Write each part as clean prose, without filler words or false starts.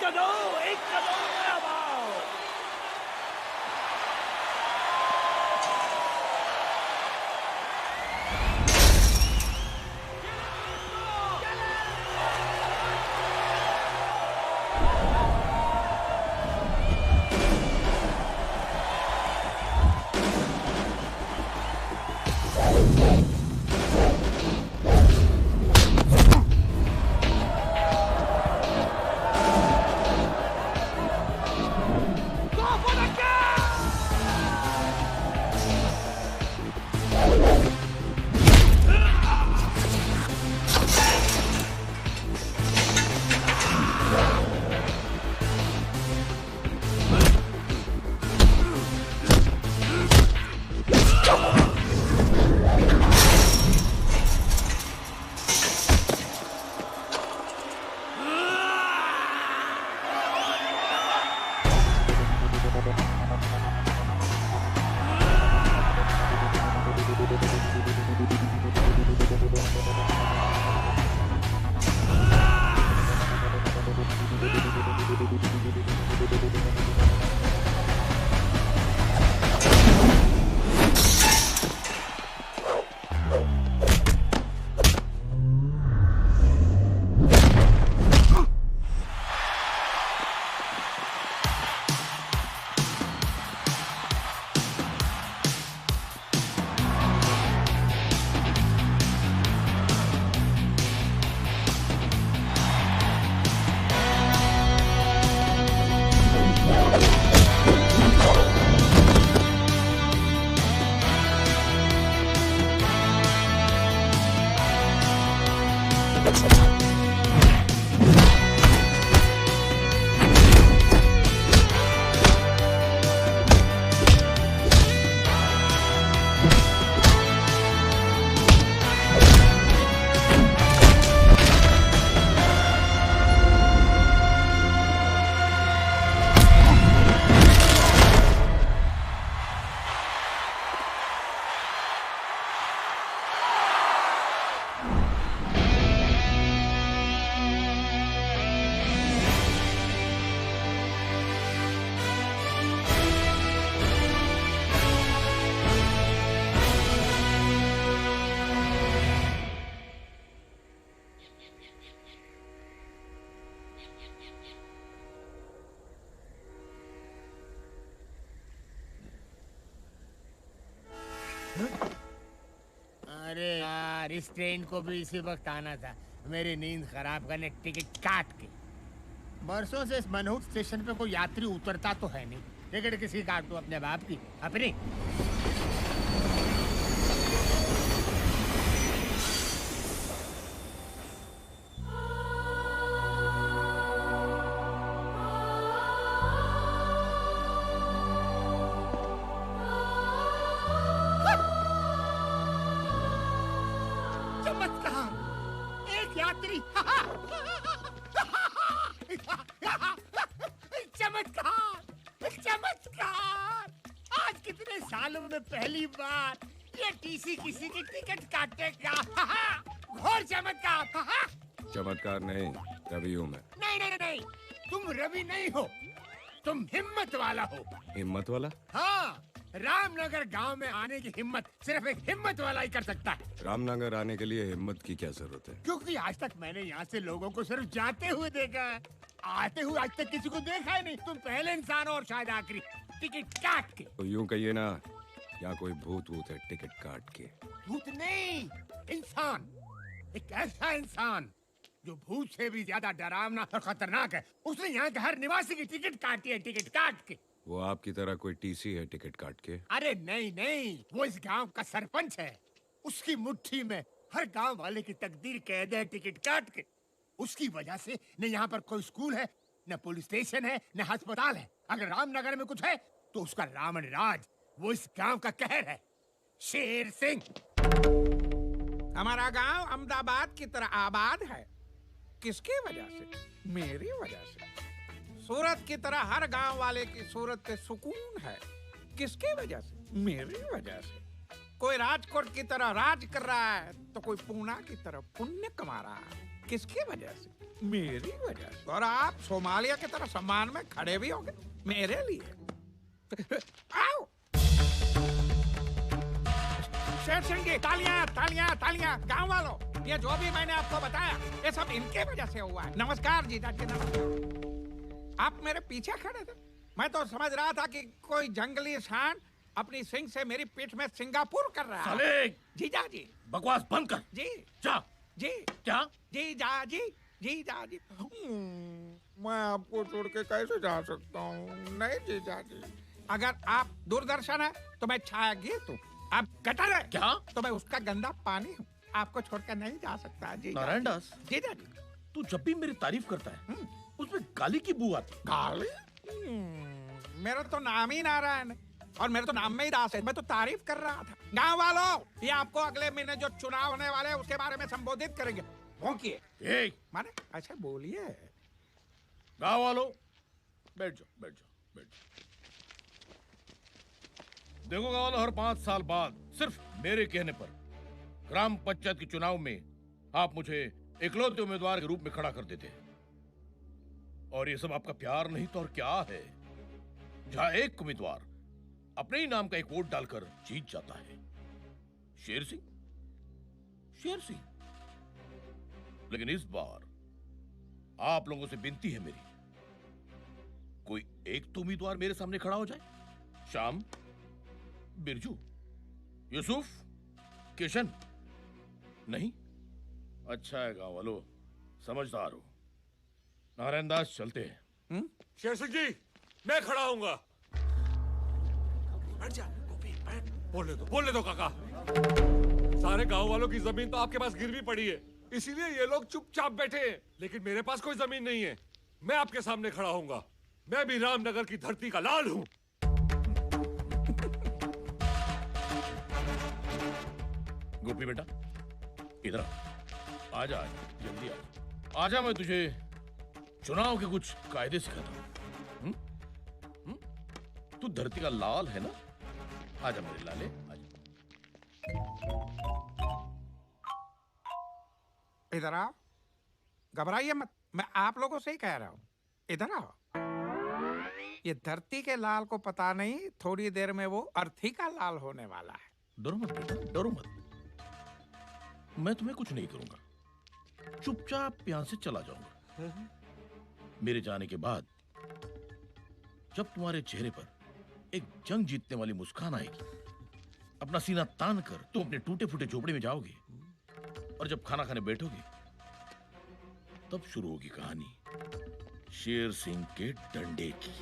एक कदम नया भाव। अरे यार, इस ट्रेन को भी इसी वक्त आना था। मेरी नींद खराब करने टिकट काट के। बरसों से इस मनहूट स्टेशन पे कोई यात्री उतरता तो है नहीं। टिकट किसी काट दो, अपने बाप की, अपनी। पहली बार ये टीसी किसी की टिकट काटेगा। घोर चमत्कार। चमत्कार नहीं, रवि हूँ मैं। नहीं नहीं नहीं, तुम रवि नहीं हो, तुम हिम्मत वाला हो। हिम्मत वाला? हाँ, रामनगर गांव में आने की हिम्मत सिर्फ एक हिम्मत वाला ही कर सकता है। रामनगर आने के लिए हिम्मत की क्या जरूरत है? क्योंकि आज तक मैंने यहाँ से लोगों को सिर्फ जाते हुए देखा है, आते हुए आज तक किसी को देखा ही नहीं। तुम पहले इंसान और शायद आखिरी। टिकट काट के। तो यूं कहिए ना, यहाँ कोई भूत वूत है टिकट काट के। भूत नहीं, इंसान। एक ऐसा इंसान जो भूत से भी ज्यादा डरावना और खतरनाक है। उसने यहाँ के हर निवासी की टिकट काटी है, टिकट काट के। वो आपकी तरह कोई टीसी है टिकट काट के? अरे नहीं नहीं, वो इस गांव का सरपंच है। उसकी मुट्ठी में हर गांव वाले की तकदीर कैद है, टिकट काट के। उसकी वजह से न यहाँ पर कोई स्कूल है, न पुलिस स्टेशन है, न अस्पताल है। अगर रामनगर में कुछ है तो उसका रावण राज, वो इस गांव का कहर है। शेर सिंह। हमारा गांव अहमदाबाद की तरह आबाद है। किसकी वजह से? मेरी वजह से। सूरत की तरह हर गांव वाले की सूरत पे सुकून है। किसकी वजह से? मेरी वजह से। कोई राजकोट की तरह राज कर रहा है तो कोई पूना की तरह पुण्य कमा रहा है। किसकी वजह से? मेरी वजह से। और आप सोमालिया की तरह सम्मान में खड़े भी होंगे मेरे लिए। आओ शेर सिंह जी, तालियां तालियां तालियां। गांव वालों, ये जो भी मैंने आपको बताया ये सब इनके वजह से हुआ है। नमस्कार जीजा जी, नमस्कार। आप मेरे पीछे खड़े थे, मैं तो समझ रहा था कि कोई जंगली सांड अपनी सिंग से मेरी पीठ में सिंगापुर कर रहा है। साले जीजा जी, बकवास बंद कर। जी जा। जी क्या? जीजा जी, जीजा जी। मैं आपको छोड़ के कैसे जा सकता हूँ? नहीं जीजा जी, अगर आप दूरदर्शन है तो मैं छाया गीत हूँ, आप गटर है क्या? तो मैं उसका गंदा पानी हूँ। आपको छोड़कर नहीं जा सकता जी। नारायण दास, जीजा जी। तू जब भी मेरी तारीफ करता है उसमें गाली की बू आती। गाली? मेरा तो नाम ही नारायण है और मेरे तो नाम में ही दास है। मैं तो तारीफ कर रहा था। गांव वालों, ये आपको अगले महीने जो चुनाव होने वाले हैं उसके बारे में संबोधित करेंगे। भौंकिए माने ऐसे बोलिए। गाँव वालों, बैठ जाओ बैठ जाओ बैठ जाओ। देखो गाँव वालों, हर 5 साल बाद सिर्फ मेरे कहने पर ग्राम पंचायत के चुनाव में आप मुझे इकलौते उम्मीदवार के रूप में खड़ा कर देते हैं। और ये सब आपका प्यार नहीं तो और क्या है? जहां एक उम्मीदवार अपने ही नाम का एक वोट डालकर जीत जाता है। शेर सिंह, शेर सिंह। लेकिन इस बार आप लोगों से विनती है मेरी, कोई एक तो उम्मीदवार मेरे सामने खड़ा हो जाए। श्याम, बिरजू, यूसुफ, किशन। नहीं? अच्छा है गांव वालों, समझदार हो। नारायण दास, चलते हैं। शेर सिंह जी, मैं खड़ा हूंगा। बैठ जा गोपी, बैठ। बोलने दो काका। सारे गांव वालों की जमीन तो आपके पास गिरवी पड़ी है, इसीलिए ये लोग चुपचाप बैठे हैं। लेकिन मेरे पास कोई जमीन नहीं है, मैं आपके सामने खड़ा हूंगा। मैं भी रामनगर की धरती का लाल हूं। गोपी बेटा, इधर आजा, जल्दी आजा। आजा, मैं तुझे चुनाव के कुछ कायदे सिखाता हूं। तू धरती का लाल है ना? आजा मेरे लाले, आजा। इधर आओ, घबराइए मत, मैं आप लोगों से ही कह रहा हूँ। इधर आओ। ये धरती के लाल को पता नहीं, थोड़ी देर में वो अर्थी का लाल होने वाला है। डरो मत बेटा, डरो मत। मैं तुम्हें कुछ नहीं करूंगा, चुपचाप यहां से चला जाऊंगा। मेरे जाने के बाद जब तुम्हारे चेहरे पर एक जंग जीतने वाली मुस्कान आएगी, अपना सीना तान कर तुम अपने टूटे फूटे झोपड़े में जाओगे, और जब खाना खाने बैठोगे तब शुरू होगी कहानी शेर सिंह के डंडे की।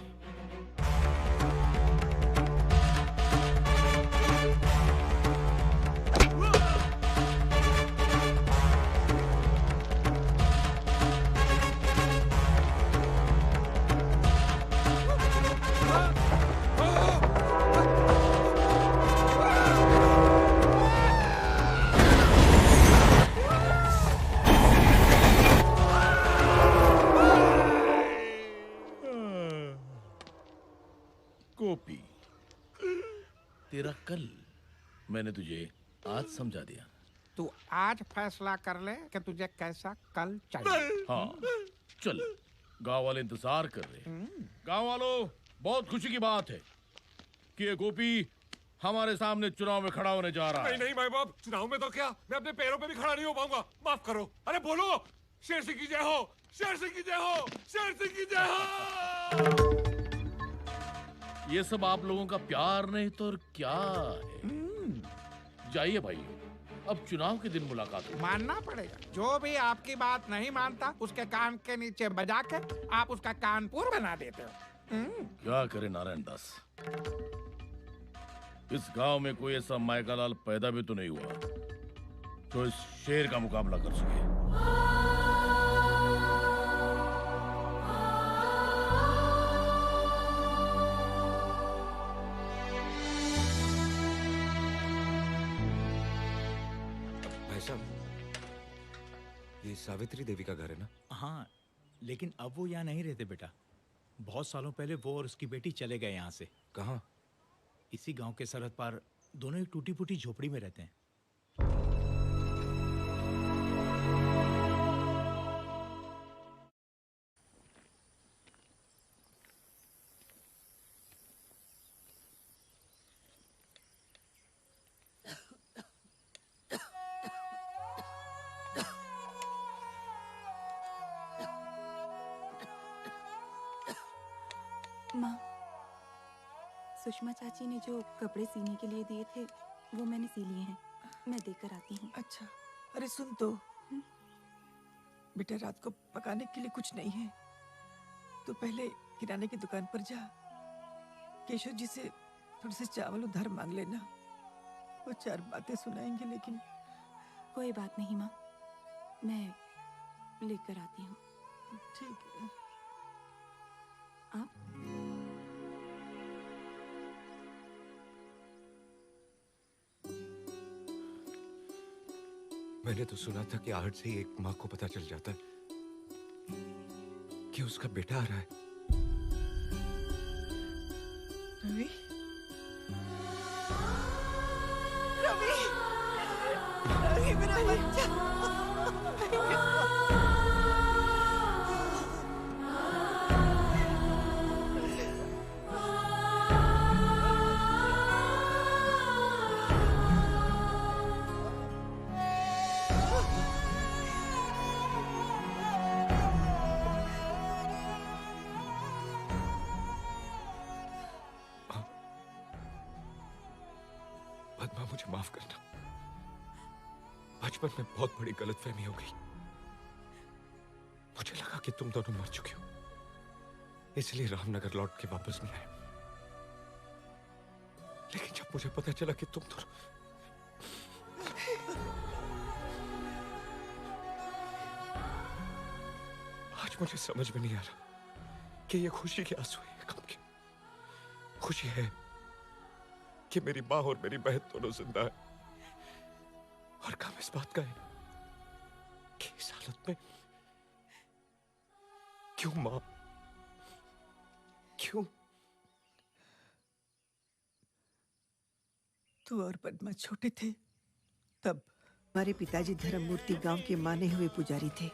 गोपी, तेरा कल मैंने तुझे आज समझा दिया। तू आज फैसला कर ले कि तुझे कैसा कल चाहिए। हाँ, चल। गांव वाले इंतजार कर रहे हैं। गांव वालों, बहुत खुशी की बात है कि ये गोपी हमारे सामने चुनाव में खड़ा होने जा रहा है। नहीं भाई बाप, चुनाव में तो क्या, मैं अपने पैरों पे भी खड़ा नहीं हो पाऊंगा। माफ करो। अरे बोलो, शेर सिंह की जय हो, शेर सिंह की जय हो, शेर सिंह की जय हो। ये सब आप लोगों का प्यार नहीं तो और क्या है? जाइए भाई, अब चुनाव के दिन मुलाकात होगी। मानना पड़ेगा, जो भी आपकी बात नहीं मानता उसके कान के नीचे बजा के आप उसका कानपुर बना देते हो। क्या करे नारायण दास, इस गांव में कोई ऐसा मायका लाल पैदा भी तो नहीं हुआ जो इस शेर का मुकाबला कर सके। ये सावित्री देवी का घर है ना? हाँ, लेकिन अब वो यहाँ नहीं रहते बेटा। बहुत सालों पहले वो और उसकी बेटी चले गए यहाँ से। कहाँ? इसी गांव के सरहद पार दोनों एक टूटी फूटी झोपड़ी में रहते हैं। सुषमा चाची ने जो कपड़े सीने के लिए दिए थे वो मैंने सी लिए हैं। मैं देकर आती हूँ। अच्छा, अरे सुन तो, बेटा रात को पकाने के लिए कुछ नहीं है तो पहले किराने की दुकान पर जा, केशव जी से थोड़े से चावल उधार मांग लेना। वो 4 बातें सुनाएंगे। लेकिन कोई बात नहीं माँ, मैं लेकर आती हूँ। ठीक है। आप मैंने तो सुना था कि आहट से ही एक माँ को पता चल जाता है कि उसका बेटा आ रहा है। रवि, रवि, रवि मेरा बच्चा। पद्मा, मुझे माफ करना। बचपन में बहुत बड़ी गलतफहमी हो गई। मुझे लगा कि तुम दोनों मर चुके हो, इसलिए रामनगर लौट के वापस नहीं आए। लेकिन जब मुझे पता चला कि तुम दोनों आज मुझे समझ में नहीं आ रहा कि ये खुशी के आंसू है, गम के। खुशी है कि मेरी माँ और मेरी बहन दोनों जिंदा है, और गम इस बात का है कि इस हालत में क्यों माँ, क्यों? तू और पद्मा छोटे थे तब हमारे पिताजी धर्ममूर्ति गांव के माने हुए पुजारी थे।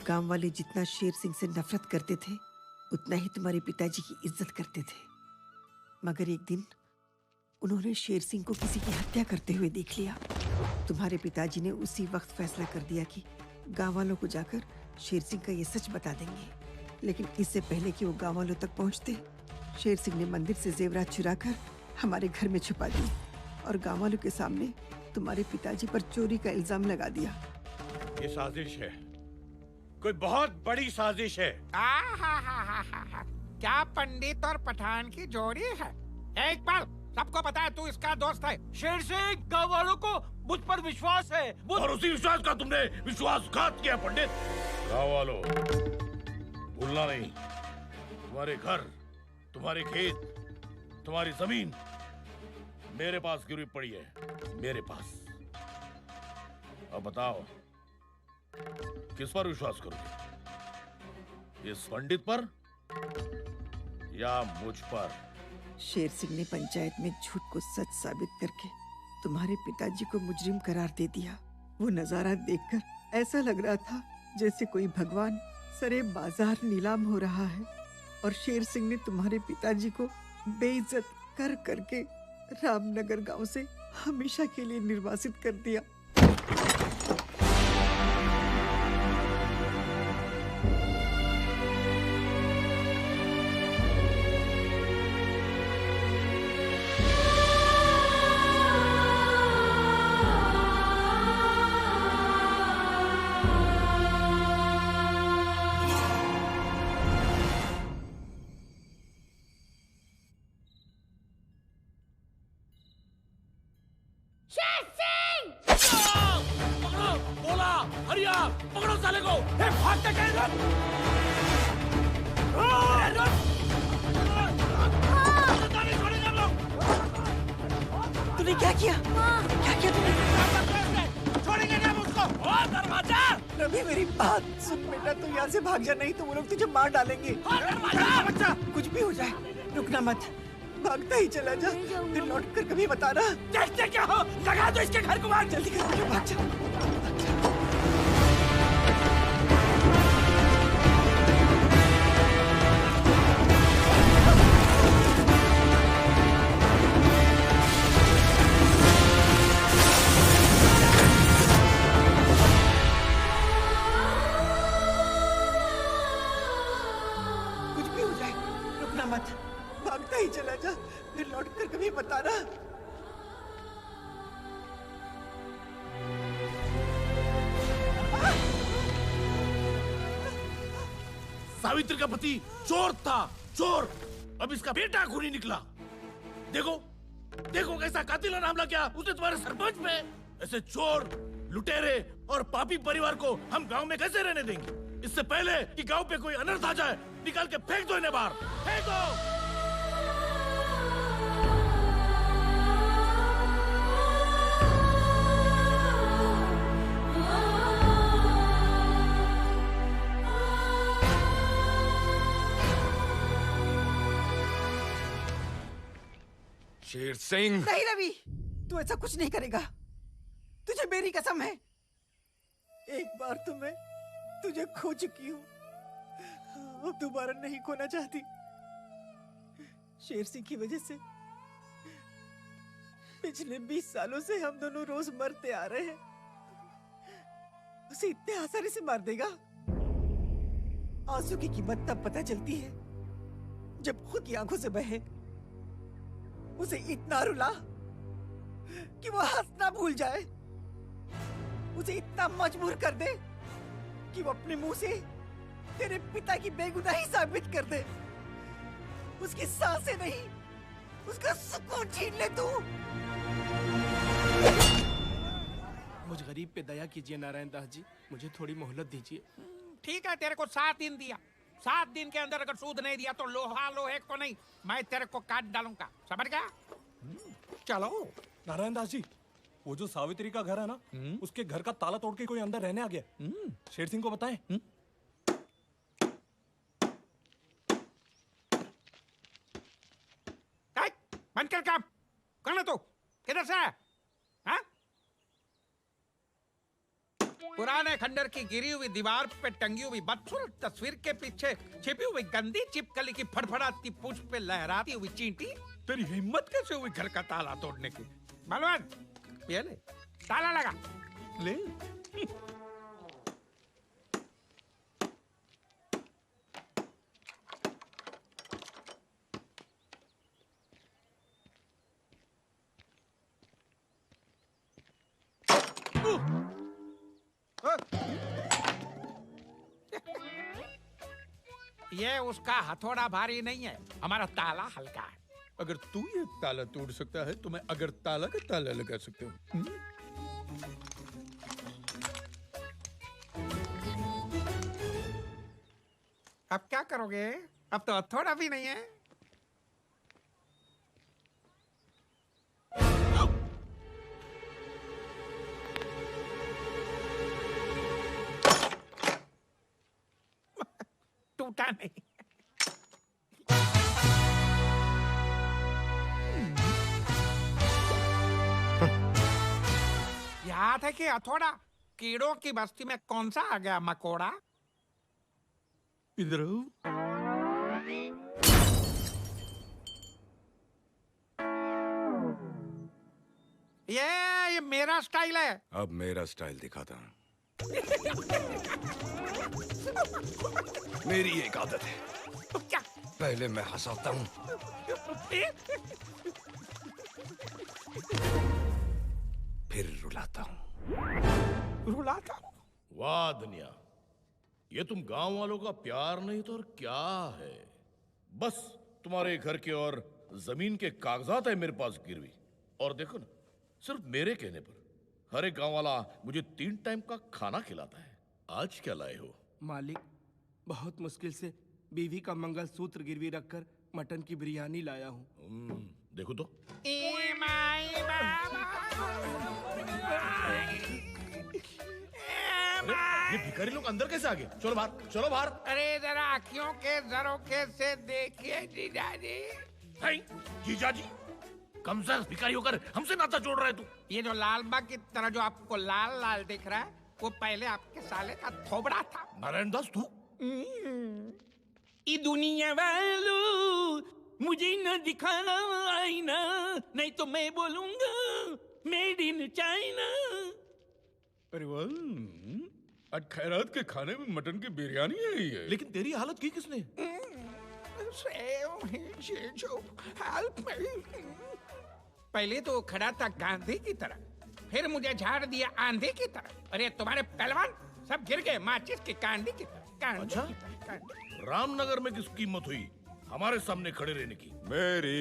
गांव वाले जितना शेर सिंह से नफरत करते थे उतना ही तुम्हारे पिताजी की इज्जत करते थे। मगर एक दिन उन्होंने शेर सिंह को किसी की हत्या करते हुए देख लिया। तुम्हारे पिताजी ने उसी वक्त फैसला कर दिया कि गांव वालों को जाकर शेर सिंह का ये सच बता देंगे। लेकिन इससे पहले कि वो गांव वालों तक पहुंचते, शेर सिंह ने मंदिर से जेवरात चुराकर हमारे घर में छुपा दिए और गांव वालों के सामने तुम्हारे पिताजी पर चोरी का इल्जाम लगा दिया। ये साजिश है, कोई बहुत बड़ी साजिश है। क्या पंडित और पठान की जोड़ी है? एक बार सबको पता है तू इसका दोस्त है। शेर सिंह, गाँव वालों को मुझ पर विश्वास है। और उसी विश्वास का तुमने विश्वासघात किया पंडित। गाँव वालों, भूलना नहीं, तुम्हारे घर, तुम्हारे खेत, तुम्हारी जमीन मेरे पास गिरवी पड़ी है, मेरे पास। अब बताओ किस पर विश्वास करोगे, इस पंडित पर या मुझ पर? शेर सिंह ने पंचायत में झूठ को सच साबित करके तुम्हारे पिताजी को मुजरिम करार दे दिया। वो नजारा देखकर ऐसा लग रहा था जैसे कोई भगवान सरे बाजार नीलाम हो रहा है, और शेर सिंह ने तुम्हारे पिताजी को बेइज्जत कर करके रामनगर गांव से हमेशा के लिए निर्वासित कर दिया। पकड़ो साले को! भागते कहीं रुक! तूने क्या किया? क्या किया तूने? छोड़ेंगे नहीं हम उसको! दरवाजा! रवि मेरी बात सुन बेटा, तू यहाँ से भाग जा, नहीं तो वो लोग तुझे मार डालेंगे। दरवाजा! बच्चा, कुछ भी हो जाए रुकना मत, भागता ही चला जा, फिर लौट कर कभी बताना। देखते क्या हो, लगा दो इसके घर को मार! जल्दी कर, भाग जा। भागता ही चला जा, फिर लौट कर कभी बताना। सावित्री का पति चोर था, चोर। अब इसका बेटा खूनी निकला। देखो देखो कैसा कातिलाना हमला किया उसने तुम्हारे सरपंच पे। ऐसे चोर, लुटेरे और पापी परिवार को हम गांव में कैसे रहने देंगे? इससे पहले कि गांव पे कोई अनर्थ आ जाए, निकाल के फेंक दो इन्हें बाहर, फेंक दो। शेर सिंह। नहीं रवि, तू ऐसा कुछ नहीं करेगा। तुझे मेरी कसम है। एक बार तो मैं तुझे खो चुकी हूँ, अब दोबारा नहीं खोना चाहती। शेर सिंह की वजह से पिछले 20 सालों से हम दोनों रोज मरते आ रहे हैं। उसे इतने आसानी से मार देगा? आंसू की कीमत तब पता चलती है जब खुद की आंखों से बहे। उसे इतना रुला कि वो हंसना भूल जाए। उसे इतना मजबूर कर दे कि वो अपने मुंह से तेरे पिता की बेगुनाही साबित कर दे। उसकी सांसें नहीं, उसका सुकून छीन ले तू। मुझ गरीब पे दया कीजिए नारायण दास जी, मुझे थोड़ी मोहलत दीजिए। ठीक है, तेरे को 7 दिन दिया। 7 दिन के अंदर अगर सूद नहीं दिया तो लोहा लोहे को नहीं, मैं तेरे को काट डालूंगा, समझ गया? चलो। नारायण दास जी, वो जो सावित्री का घर है ना, उसके घर का ताला तोड़ के कोई अंदर रहने आ गया। शेर सिंह को बताएं। बंद कर काम। कौन है तू? किधर से है? हाँ? पुराने खंडर की गिरी हुई दीवार पे टंगी हुई बदसूरत तस्वीर के पीछे छिपी हुई गंदी चिपकली की फड़फड़ाती पूंछ पे लहराती हुई चींटी। तेरी हिम्मत कैसे हुई घर का ताला तोड़ने की? बलवंत, ये ले, ताला लगा ले। ये उसका हथौड़ा भारी नहीं है, हमारा ताला हल्का है। अगर तू ये ताला तोड़ सकता है तो मैं अगर ताला का ताला लगा सकता हूँ। अब क्या करोगे? अब तो हथौड़ा भी नहीं है। टूटा नहीं। याद है कि हथौड़ा? कीड़ों की बस्ती में कौन सा आ गया मकोड़ा? इधर ये मेरा स्टाइल है। अब मेरा स्टाइल दिखाता हूँ। मेरी एक आदत है, क्या? पहले मैं हंसाता हूँ, फिर रुलाता हूँ। रुलाता हूँ? वाह दुनिया, ये तुम गांव वालों का प्यार नहीं तो और क्या है? बस तुम्हारे घर के और जमीन के कागजात है मेरे पास गिरवी। और देखो ना, सिर्फ मेरे कहने पर हर एक गांव वाला मुझे 3 टाइम का खाना खिलाता है। आज क्या लाए हो? मालिक, बहुत मुश्किल से बीवी का मंगलसूत्र गिरवी रखकर मटन की बिरयानी लाया हूँ। देखो तो। ये भिखारी लोग अंदर कैसे आ गए? चलो बाहर, चलो बाहर। अरे जरा आँखियों के झरोखे से देखिए जीजाजी। जीजाजी? कम से भिखारी होकर हमसे नाता जोड़ रहा है तू? ये जो लाल बाग की तरह जो आपको लाल लाल दिख रहा है, वो पहले आपके साले का थोबड़ा था। नारायण दास तू? ये दुनिया वालों, मुझे न दिखाना आईना, नहीं तो मैं बोलूंगा मेड इन चाइना। अरे वाह, आज खैरात के खाने में मटन की बिरयानी है ये। लेकिन तेरी हालत की किसने? save me, Jesus, help me. पहले तो खड़ा था गांधी की तरह, फिर मुझे झाड़ दिया आंधी की तरह। अरे तुम्हारे पहलवान सब गिर गए माचिस की कांडी की तरह। अच्छा? रामनगर में किस कीमत हुई हमारे सामने खड़े रहने की? मेरी।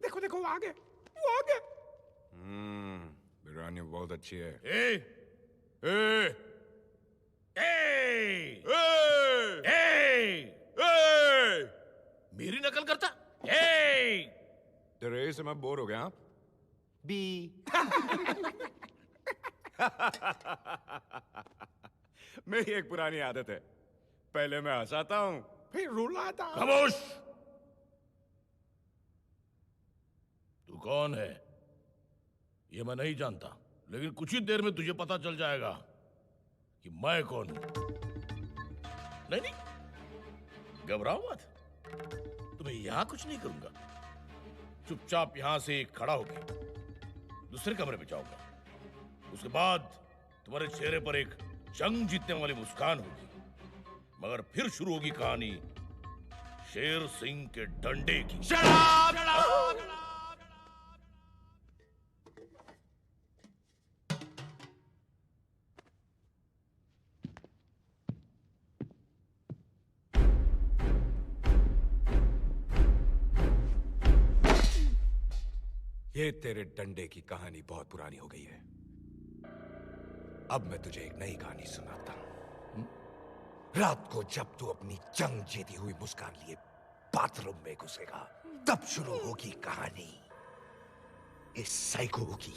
देखो देखो वो आ गए, वो आ गए। बिरयानी बहुत अच्छी है। ए! ए! ए! ए! ए! ए! मेरी नकल करता? ए! तेरे से मैं बोर हो गया। बी। मेरी एक पुरानी आदत है, पहले मैं हंसाता हूँ फिर रुलाता। खामोश! तू कौन है? ये मैं नहीं जानता, लेकिन कुछ ही देर में तुझे पता चल जाएगा कि मैं कौन हूं। नहीं नहीं, घबराओ मत, तुम्हें यहां कुछ नहीं करूंगा। चुपचाप यहां से खड़ा होकर दूसरे कमरे में जाऊंगा। उसके बाद तुम्हारे चेहरे पर एक जंग जीतने वाली मुस्कान होगी, मगर फिर शुरू होगी कहानी शेर सिंह के डंडे की। ये तेरे डंडे की कहानी बहुत पुरानी हो गई है। अब मैं तुझे एक नई कहानी सुनाता हूं। रात को जब तू अपनी जंग जीती हुई मुस्कान लिए बाथरूम में घुसेगा, तब शुरू होगी कहानी इस साइको की।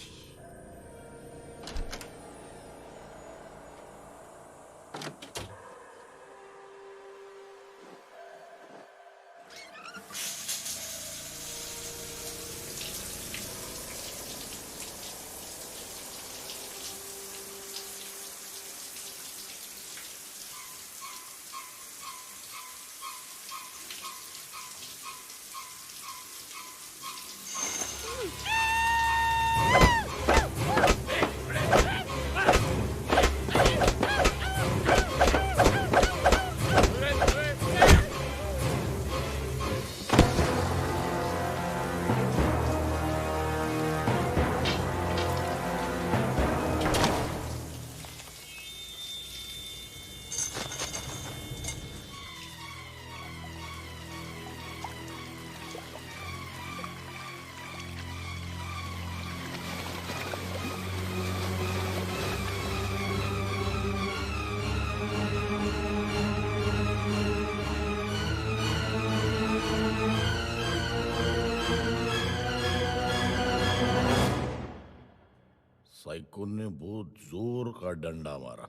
साइको ने बहुत जोर का डंडा मारा।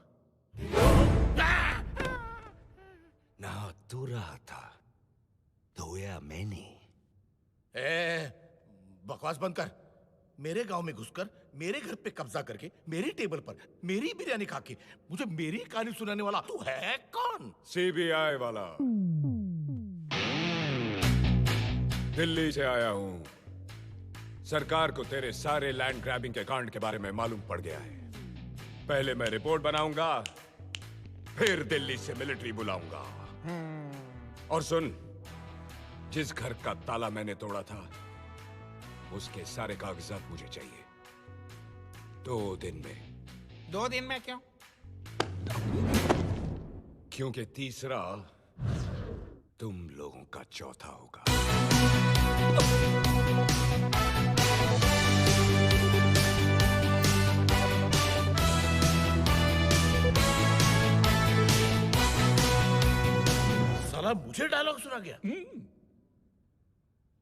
ना तू रहा था, धोया मैंने। बकवास बंद कर। मेरे गांव में घुसकर मेरे घर पे कब्जा करके मेरी टेबल पर मेरी बिरयानी खा के मुझे मेरी कहानी सुनाने वाला तू है कौन? सीबीआई वाला। दिल्ली से आया हूं। सरकार को तेरे सारे लैंड ग्रैबिंग के कांड के बारे में मालूम पड़ गया है। पहले मैं रिपोर्ट बनाऊंगा, फिर दिल्ली से मिलिट्री बुलाऊंगा। और सुन, जिस घर का ताला मैंने तोड़ा था, उसके सारे कागजात मुझे चाहिए 2 दिन में। 2 दिन में क्यों? क्योंकि तीसरा तुम लोगों का चौथा होगा। साला मुझे डायलॉग सुना गया?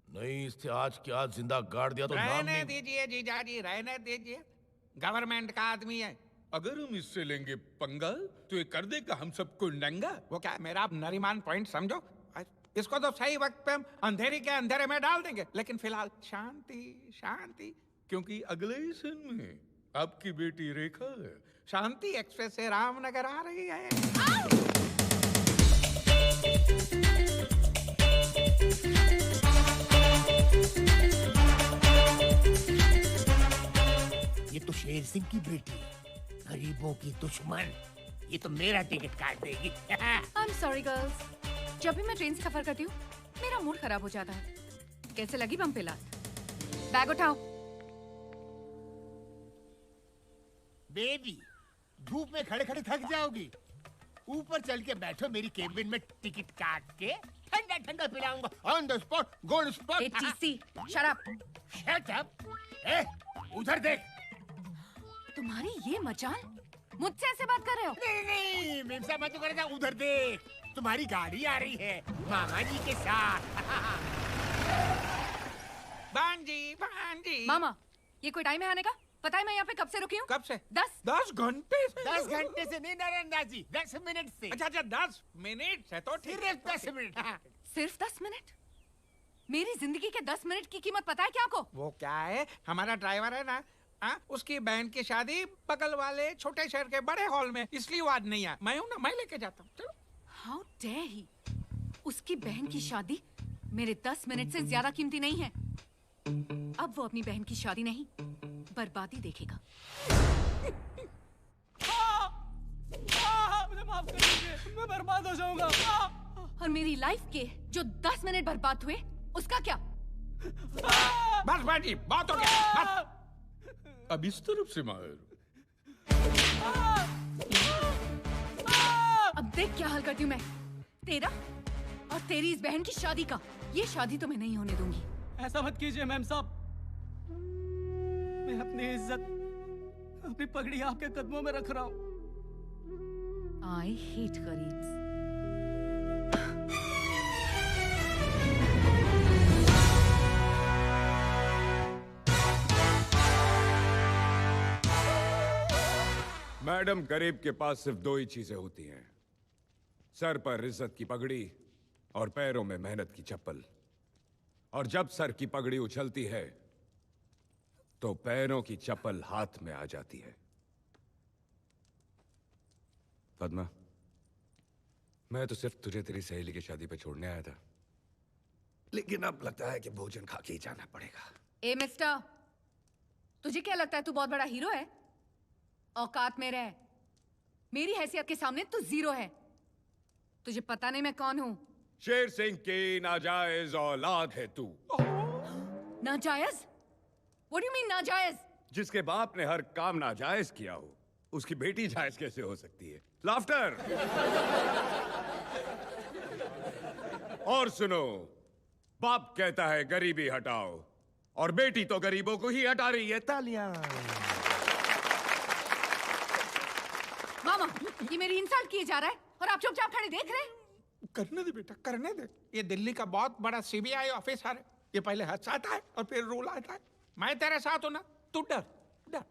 नहीं, इससे आज की आज जिंदा गाड़ दिया तो नाम रहने नहीं। दीजिए जीजाजी, रहने दीजिए। गवर्नमेंट का आदमी है। अगर हम इससे लेंगे पंगा तो ये कर देगा हम सबको नंगा। वो क्या मेरा आप नरीमान पॉइंट समझो। इसको तो सही वक्त पे हम अंधेरे के अंधेरे में डाल देंगे, लेकिन फिलहाल शांति शांति, क्योंकि अगले ही सीन में आपकी बेटी रेखा शांति एक्सप्रेस से रामनगर आ रही है। ये तो शेर सिंह की बेटी है, गरीबों की दुश्मन। ये तो मेरा टिकट काट देगी। आई एम सॉरी गर्ल्स, जब भी मैं ट्रेन से सफर करती हूँ मेरा मूड खराब हो जाता है। कैसे लगी बम पे लात? बैग उठाओ। बेबी, धूप में खड़े खड़े थक जाओगी। ऊपर चल के बैठो मेरी केबिन में, टिकट काट के ठंडा ठंडा पिलाऊंगा on the spot, Gold Spot. TC, shut up. Shut up. ए, उधर देख। तुम्हारी ये मजाल, मुझसे ऐसे बात कर रहे हो? नहीं नहीं, मीमसा मत कर जा, उधर देख। तुम्हारी गाड़ी आ रही है मामा जी के साथ। भांजी। मामा, ये कोई टाइम है आने का? पता है मैं यहाँ पे कब से रुकी हूँ? कब से? 10 घंटे से। 10 घंटे से नहीं नरेंद्र, 10 मिनट से। अच्छा 10 मिनट से तो ठीक। सिर्फ 10 मिनट। हाँ। सिर्फ 10 मिनट? मेरी जिंदगी के 10 मिनट की कीमत पता है क्या आपको? वो क्या है, हमारा ड्राइवर है ना, उसकी बहन की शादी बगल वाले छोटे शहर के बड़े हॉल में, इसलिए वो आज नहीं आया। मैं हूँ ना, मैं लेके जाता हूँ। चलो। How dare he! उसकी बहन की शादी मेरे 10 मिनट से ज्यादा कीमती नहीं है। अब वो अपनी बहन की शादी नहीं, बर्बादी देखेगा। मुझे माफ कर दीजिए, मैं बर्बाद हो जाऊंगा। और मेरी लाइफ के जो 10 मिनट बर्बाद हुए, उसका क्या? बस बाजी, बहुत हो गया। बस। अब इस तरफ से मार। अब देख क्या हाल करती हूँ मैं तेरा और तेरी इस बहन की शादी का। ये शादी तो मैं नहीं होने दूंगी। ऐसा मत कीजिए मैम साहब, मैं अपनी इज्जत, अपनी पगड़ी आपके कदमों में रख रहा हूँ। I hate गरीब्स। मैडम, गरीब के पास सिर्फ 2 ही चीजें होती हैं, सर पर इज्जत की पगड़ी और पैरों में मेहनत की चप्पल। और जब सर की पगड़ी उछलती है तो पैरों की चप्पल हाथ में आ जाती है। पद्मा, मैं तो सिर्फ तुझे तेरी सहेली की शादी पे छोड़ने आया था, लेकिन अब लगता है कि भोजन खा के ही जाना पड़ेगा। ए मिस्टर, तुझे क्या लगता है तू बहुत बड़ा हीरो है? औकात में रह। मेरी हैसियत के सामने तू जीरो है। तुझे पता नहीं मैं कौन हूँ? शेर सिंह की नाजायज औलाद है तू। नाजायज? What do you mean नाजायज? जिसके बाप ने हर काम नाजायज किया हो, उसकी बेटी जायज कैसे हो सकती है? लाफ्टर। और सुनो, बाप कहता है गरीबी हटाओ, और बेटी तो गरीबों को ही हटा रही है। तालियां। मामा, ये मेरी इंसल्ट किए जा रहा है और आप चुपचाप खड़े देख रहे हैं। करने दे बेटा, करने दे। ये दिल्ली का बहुत बड़ा सीबीआई ऑफिसर है। ये पहले हंसाता है और फिर रुलाता है। मैं तेरे साथ हूं ना, तू डर डर।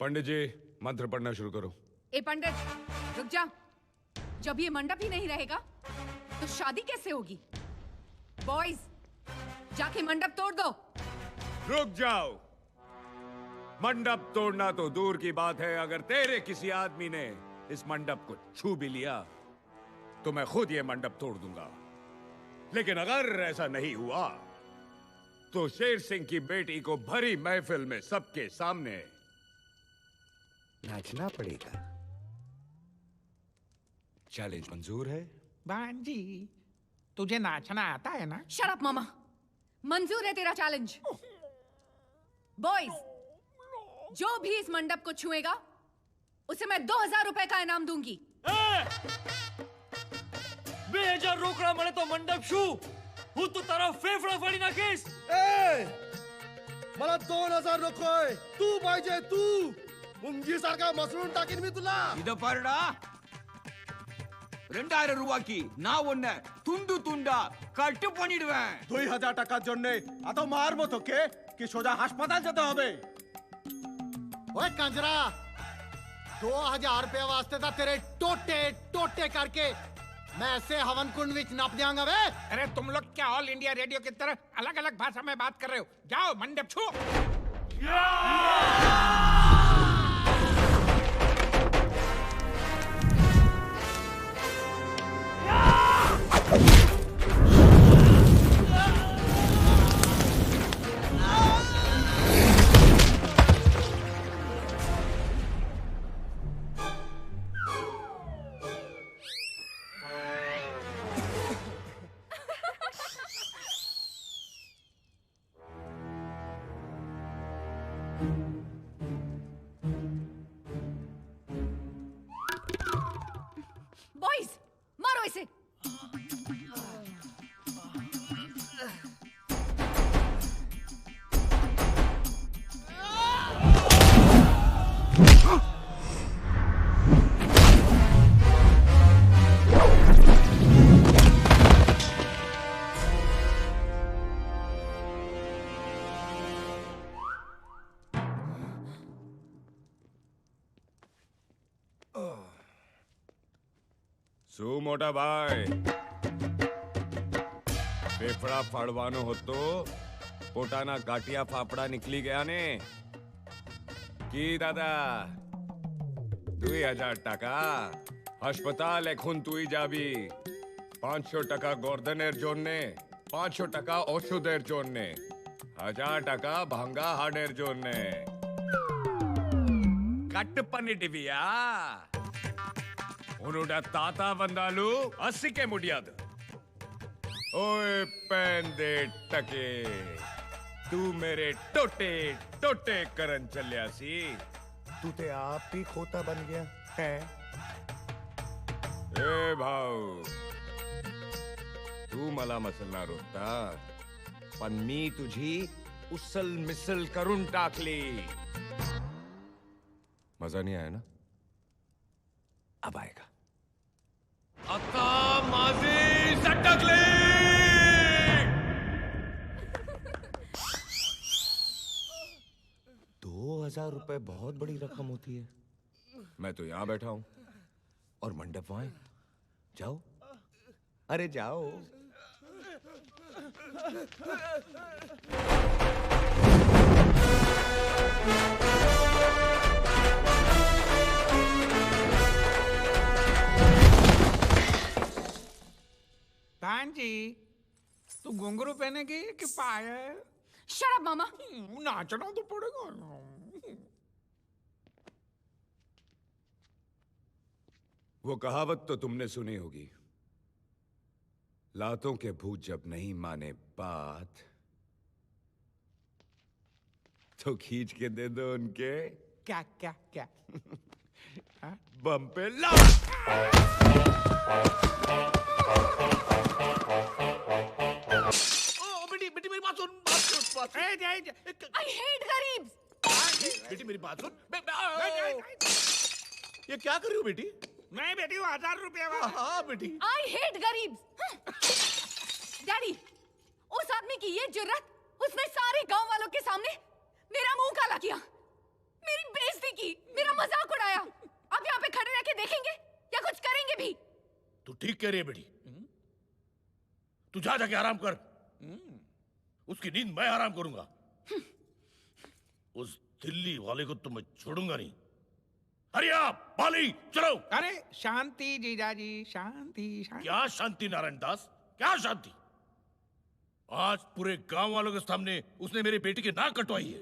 पंडित जी, मंत्र पढ़ना शुरू करो। ए पंडित, रुक जा। जब ये मंडप ही नहीं रहेगा तो शादी कैसे होगी? बॉयज, जाके मंडप तोड़ दो। रुक जाओ। मंडप तोड़ना तो दूर की बात है, अगर तेरे किसी आदमी ने इस मंडप को छू भी लिया तो मैं खुद ये मंडप तोड़ दूंगा। लेकिन अगर ऐसा नहीं हुआ तो शेर सिंह की बेटी को भरी महफिल में सबके सामने नाचना पड़ेगा। चैलेंज मंजूर है? भांजी, तुझे नाचना आता है ना? शट अप मामा, मंजूर है तेरा चैलेंज। बॉयज, जो भी इस मंडप को छुएगा उसे मैं 2000 रुपए का इनाम दूंगी। 2000 रोकड़ा मळे तो मंडप शू हूँ तो तारा फेफड़ा फाड़ी नाखीस। मला 2000 नकोय, तू पाहिजे तू। मुंगी सारखा मसळून टाकीन मी तुला। இத பாருடா, 2000 ரூபாய்க்கு நான் உன்னை துண்டு துண்டா கட்டு பண்ணிடுவேன்। 2000 টাকার জন্য এত মারবো তোকে কি সোজা হাসপাতাল যেতে হবে? ओए कंजरा, 2000 रुपए वास्ते था तेरे टोटे टोटे करके मैं ऐसे हवन कुंड विच नाप दियांगा वे। अरे तुम लोग क्या ऑल इंडिया रेडियो की तरह अलग अलग भाषा में बात कर रहे हो? जाओ मंडप छू। बॉयज मारो इसे। શું મોટા ભાઈ ફેફડા ફાડવાનો હતો પોતાના ગાંઠિયા ફાફડા નીકળી ગયા ને কি দাদা 2000 টাকা হাসপাতাল এখন তুই যাবি 500 টাকা গর্দনের জন্য 500 টাকা ওষুধের জন্য 1000 টাকা ভাঙ্গা হাড়ের জন্য కట్ పన్నిటివియా उन्होंने ताता बंदालू 80 के मुड़ियाद ओए पेंदे टके तू मेरे टोटे टोटे करन चलिया सी तू ते आप ही खोता बन गया है ए भाऊ तू मला मसलना रोता पण मी तुझी उसल मिसल करून टाकली मजा नहीं आया ना अब आएगा आता माझी सटकली 2000 रुपए बहुत बड़ी रकम होती है मैं तो यहां बैठा हूं और मंडप वहां है जाओ अरे जाओ जी तू घुंघरू पहनेगी कि पायल? शट अप मामा। नाचना तो पड़ेगा। वो कहावत तो तुमने सुनी होगी लातों के भूत जब नहीं माने बात तो खींच के दे दो उनके क्या क्या क्या बम पे ला बेटी मेरी बात सुन I hate गरीब। बेटी मेरी बात सुन ये क्या कर रही हो बेटी? मैं बेटी हूँ 1000 रुपया हाँ बेटी। I hate गरीब। डैडी उस आदमी की ये जुर्रत उसने सारे गांव वालों के सामने मेरा मुंह काला किया मेरी बेइज्जती की मेरा मजाक उड़ाया अब यहाँ पे खड़े रह के देखेंगे या कुछ करेंगे भी? तू ठीक कह रही है बेटी तू जा जाके आराम कर उसकी नींद मैं आराम करूंगा उस दिल्ली वाले को तो मैं छोड़ूंगा नहीं अरे आप बाली चलो। अरे शांति जीजाजी शांति शांति। क्या शांति नारायण दास क्या शांति? आज पूरे गांव वालों के सामने उसने मेरी बेटी की नाक कटवाई है।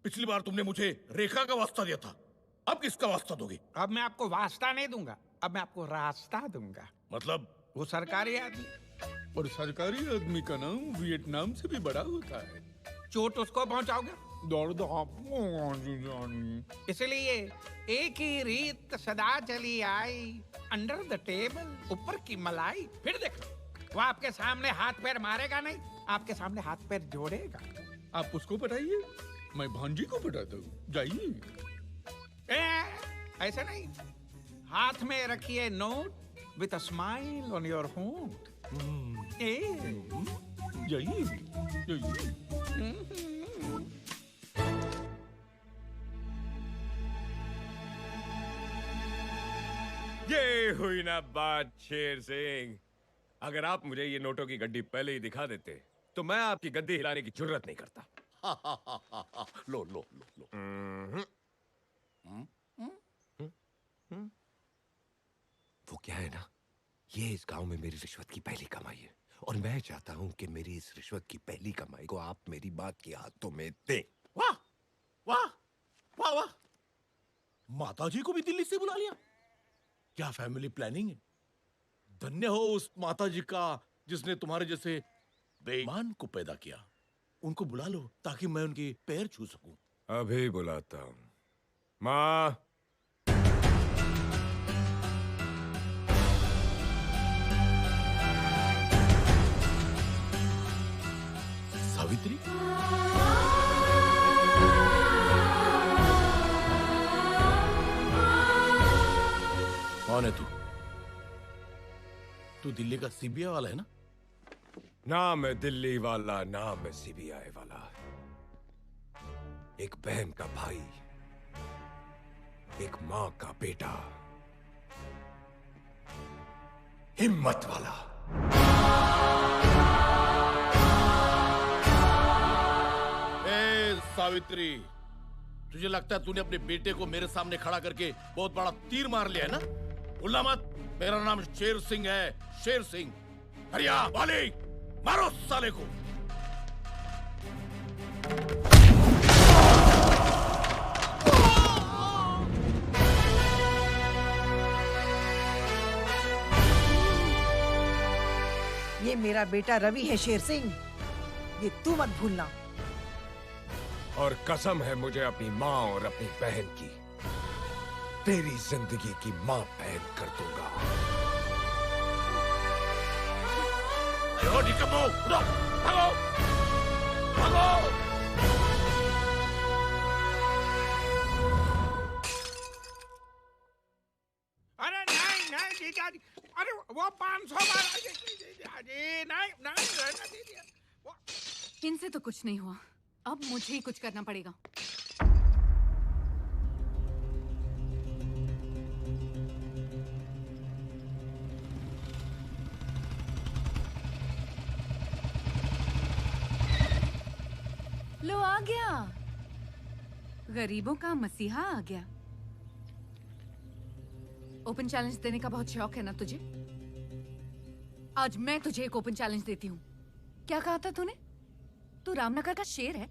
पिछली बार तुमने मुझे रेखा का वास्ता दिया था अब किसका वास्ता दोगे? अब मैं आपको वास्ता नहीं दूंगा अब मैं आपको रास्ता दूंगा। मतलब? वो सरकारी आदमी और सरकारी आदमी का नाम वियतनाम से भी बड़ा होता है। चोट उसको पहुंचाओगे दर्द आपको इसलिए एक ही रीत सदा चली आई अंडर द टेबल ऊपर की मलाई। फिर देखो वो आपके सामने हाथ पैर मारेगा नहीं आपके सामने हाथ पैर जोड़ेगा। आप उसको पटाइए मैं भांजी को पटाता हूँ जाइए। ऐसा नहीं हाथ में रखिए note with a smile on your होंठ। जाइए जाइए। ये हुई ना बात शेर सिंह अगर आप मुझे ये नोटों की गड्डी पहले ही दिखा देते तो मैं आपकी गद्दी हिलाने की जरूरत नहीं करता। लो लो लो लो। वो क्या है ना ये इस गांव में मेरी रिश्वत की पहली कमाई है और मैं चाहता हूं कि मेरी इस रिश्वत की पहली कमाई को आप मेरी बात के हाथों में दें। वाह वाह वाह वाह माताजी को भी दिल्ली से बुला लिया। क्या फैमिली प्लानिंग है। धन्य हो उस माताजी का जिसने तुम्हारे जैसे बेईमान को पैदा किया। उनको बुला लो ताकि मैं उनके पैर छू सकूं। अभी बुलाता हूं। माँ, सावित्री, कौन है तू? तू दिल्ली का सीबीआई वाला है ना? ना मैं दिल्ली वाला, ना मैं सीबीआई वाला। एक बहन का भाई, एक मां का बेटा, हिम्मत वाला। ए सावित्री, तुझे लगता है तूने अपने बेटे को मेरे सामने खड़ा करके बहुत बड़ा तीर मार लिया है ना? भूलना मत, मेरा नाम शेर सिंह है, शेर सिंह। हरिया वाली, मारो साले को। ये मेरा बेटा रवि है शेर सिंह, ये तू मत भूलना। और कसम है मुझे अपनी माँ और अपनी बहन की, तेरी जिंदगी की माँ बहन कर दूंगा। निकम्मो, उठो, भागो, भागो। अरे नहीं नहीं जीजाजी, अरे वो 500 नहीं नहीं रहना दीजिए। इनसे तो कुछ नहीं हुआ, अब मुझे ही कुछ करना पड़ेगा। लो आ गया, गरीबों का मसीहा आ गया। ओपन चैलेंज देने का बहुत शौक है ना तुझे? आज मैं तुझे एक ओपन चैलेंज देती हूँ। क्या कहा था तूने? तू रामनगर का शेर है?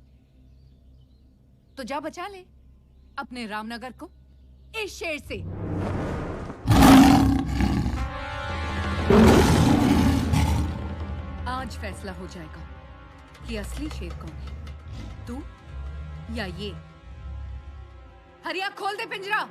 तो जा बचा ले अपने रामनगर को इस शेर से। आज फैसला हो जाएगा कि असली शेर कौन है, तू या ये। हरिया खोल दे पिंजरा।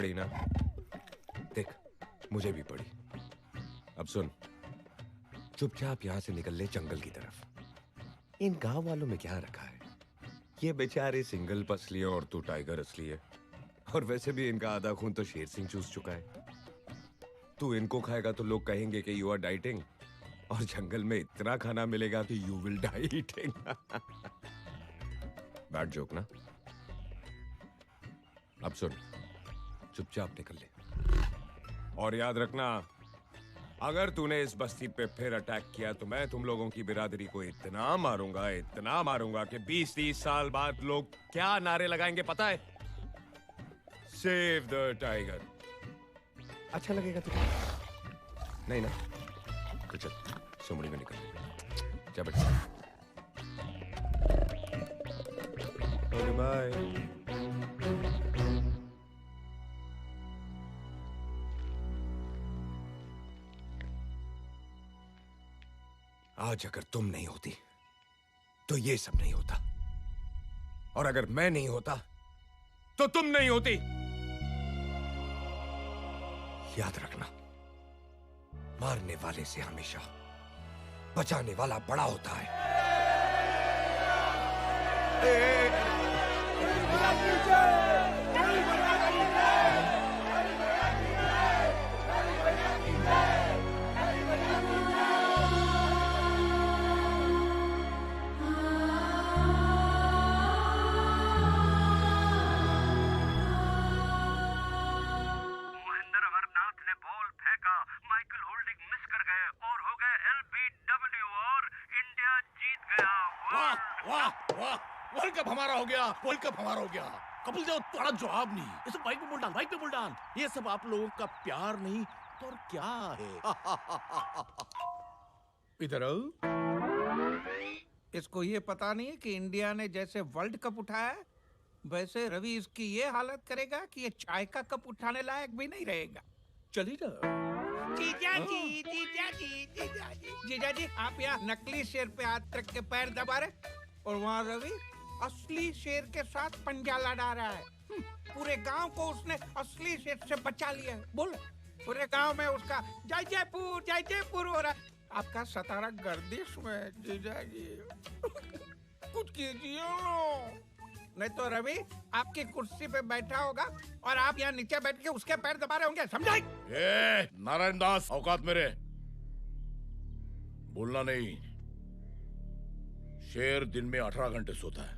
पड़ी ना? देख, मुझे भी पड़ी। अब सुन, चुपचाप यहां से निकल ले जंगल की तरफ। इन गांव वालों में क्या रखा है? ये बेचारे सिंगल पसली है और तू टाइगर असली है। और वैसे भी इनका आधा खून तो शेर सिंह चूस चुका है। तू इनको खाएगा तो लोग कहेंगे कि यू आर डाइटिंग, और जंगल में इतना खाना मिलेगा कि you will die eating. Bad joke ना? अब सुन, चुपचाप निकल ले। और याद रखना, अगर तूने इस बस्ती पे फिर अटैक किया तो मैं तुम लोगों की बिरादरी को इतना मारूंगा कि 20-30 साल बाद लोग क्या नारे लगाएंगे पता है? Save the tiger. अच्छा लगेगा तुझे? नहीं ना? तो चल, सुमड़ी में निकल। जा बेटा। Okay bye. आज अगर तुम नहीं होती तो ये सब नहीं होता, और अगर मैं नहीं होता तो तुम नहीं होती। याद रखना, मारने वाले से हमेशा बचाने वाला बड़ा होता है। वर्ल्ड कप हमारा हो गया, वर्ल्ड कप हमारा हो गया। कपिल देव तुम्हारा जवाब नहीं। ये सब बाइक पे बोल डाल, बाइक पे बोल डाल। ये सब आप लोगों का प्यार नहीं तो और क्या है? इधर आओ। इसको ये पता नहीं है कि इंडिया ने जैसे वर्ल्ड कप उठाया वैसे रवि इसकी ये हालत करेगा कि ये चाय का कप उठाने लायक भी नहीं रहेगा। चली ना। जीजाजी, आप यहाँ नकली शेर पे हाथ रख के पैर दबा रहे और वहाँ रवि असली शेर के साथ पंजा लड़ा रहा है। पूरे गांव को उसने असली शेर से बचा लिया है। बोलो, पूरे गांव में उसका जय जयपुर हो रहा है। आपका सतारा गर्दिश में जीजाजी। कुछ कीजिए, नहीं तो रवि आपकी कुर्सी पे बैठा होगा और आप यहाँ नीचे बैठ के उसके पैर दबा रहे होंगे। समझाई? नारायण दास, औकात मेरे। बोलना नहीं। शेर दिन में 18 घंटे सोता है,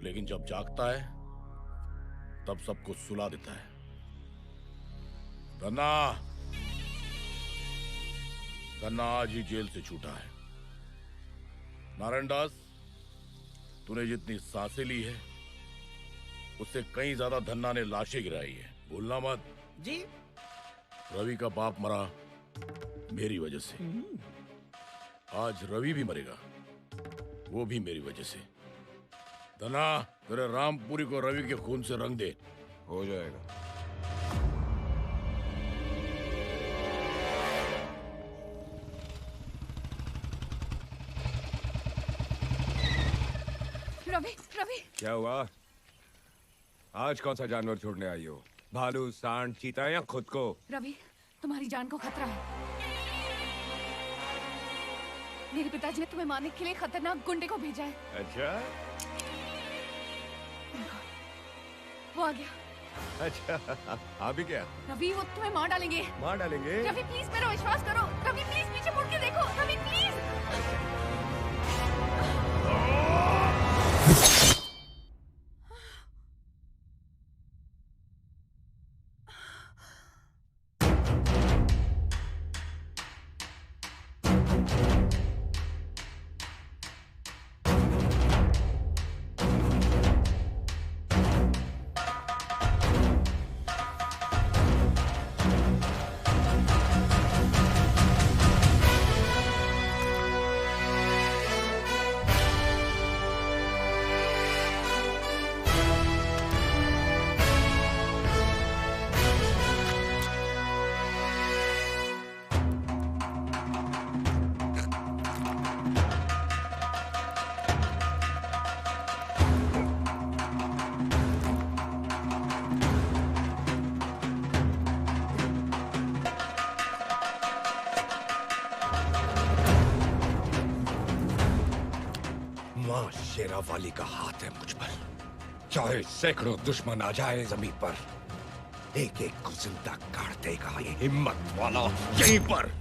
लेकिन जब जागता है तब सबको सुला देता है। गन्ना आज ही जेल से छूटा है। नारायण दास, तूने जितनी सांसें ली है उससे कहीं ज्यादा धन्ना ने लाशें गिराई है। भूलना मत। जी। रवि का बाप मरा मेरी वजह से। आज रवि भी मरेगा, वो भी मेरी वजह से। धना, तेरे रामपुरी को रवि के खून से रंग दे। हो जाएगा। रवि, क्या हुआ? आज कौन सा जानवर छोड़ने आई हो? भालू, सांड, चीता या खुद को? रवि, तुम्हारी जान को खतरा है। मेरे पिताजी ने तुम्हें मारने के लिए खतरनाक गुंडे को भेजा है। अच्छा? वो आ गया। अच्छा, अभी क्या? रवि, वो तुम्हें मार डालेंगे। मार डालेंगे? रवि प्लीज मेरा विश्वास करो। रवि प्लीज पीछे मुड़ के देखो। रवि प्लीज। शेरा वाली का हाथ है मुझ पर। चाहे सैकड़ों दुश्मन आ जाए जमीन पर, एक एक को जिंदा काट देगा ये हिम्मत वाला यहीं पर।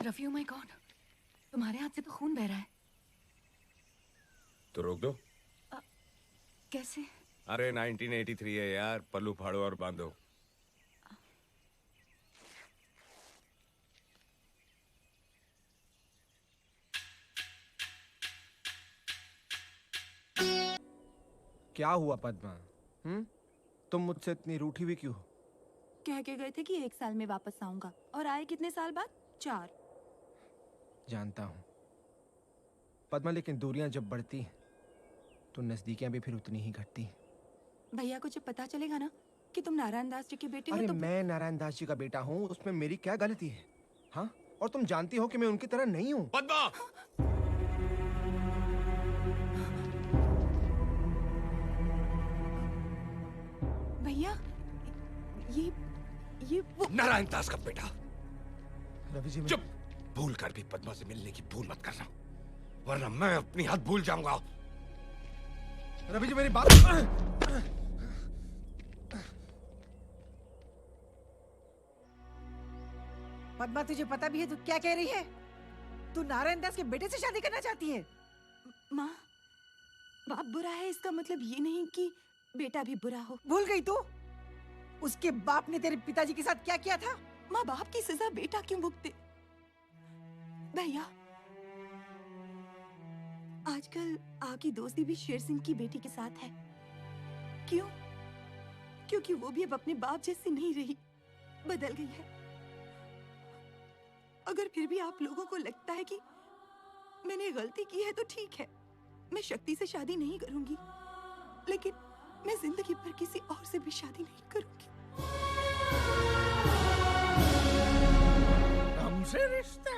रफी, ओह माय गॉड, तुम्हारे हाथ से तो खून बह रहा है। तो रोक दो। कैसे? अरे 1983 है यार, पल्लू फाड़ो और बांधो। क्या हुआ पद्मा? तुम मुझसे इतनी रूठी हुई क्यों हो? कह के गए थे कि 1 साल में वापस आऊंगा, और आए कितने साल बाद? 4। जानता हूँ पद्मा, लेकिन दूरियां जब बढ़ती हैं तो नजदीकियां भी फिर उतनी ही घटती हैं। भैया को जब पता चलेगा ना कि तुम नारायण दास जी के बेटे हो अरे तो मैं नारायण दास जी का बेटा हूँ, उसमें मेरी क्या गलती है? हाँ, और तुम जानती हो कि मैं उनकी तरह नहीं हूँ। पद्मा! भैया, ये वो नारायण दास का बेटा। रवि जी, चुप! भूल कर भी पद्मा से मिलने की भूल मत करना, वरना मैं अपनी हद भूल जाऊंगा। रवि जी मेरी बात। पद्मा, तुझे पता भी है तू क्या कह रही है? तू नारायण दास के बेटे से शादी करना चाहती है? माँ, बाप बुरा है इसका मतलब ये नहीं कि बेटा भी बुरा हो। भूल गई तू? उसके बाप ने तेरे पिताजी के साथ क्या किया था? माँ, बाप की सजा बेटा क्यों भुगते? भैया, आजकल आपकी दोस्ती भी शेर सिंह की बेटी के साथ है। क्यों? क्योंकि वो भी अब अपने बाप जैसी नहीं रही, बदल गई है। अगर फिर भी आप लोगों को लगता है कि मैंने गलती की है तो ठीक है, मैं शक्ति से शादी नहीं करूंगी, लेकिन मैं जिंदगी भर किसी और से भी शादी नहीं करूंगी। हमसे रिश्ता?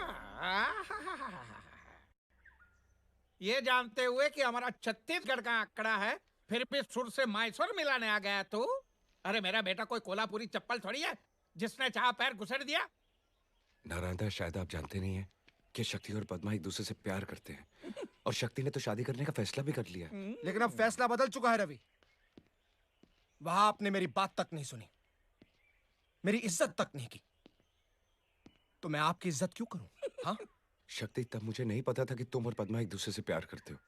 ये जानते हुए कि हमारा छत्तीसगढ़ का आंकड़ा है, फिर भी सुर से मैसूर मिलाने आ गया तू? अरे मेरा बेटा कोई कोल्हापुरी चप्पल थोड़ी है जिसने चाह पैर घुसेड़ दिया। नारायण दास, शायद आप जानते नहीं हैं कि शक्ति और पद्मा एक दूसरे से प्यार करते हैं, और शक्ति ने तो शादी करने का फैसला भी कर लिया। लेकिन अब फैसला बदल चुका है रवि। वहां आपने मेरी बात तक नहीं सुनी, मेरी इज्जत तक नहीं की, तो मैं आपकी इज्जत क्यों करूं? हाँ? शक्ति, तब मुझे नहीं पता था कि तुम और पद्मा एक दूसरे से प्यार करते हो।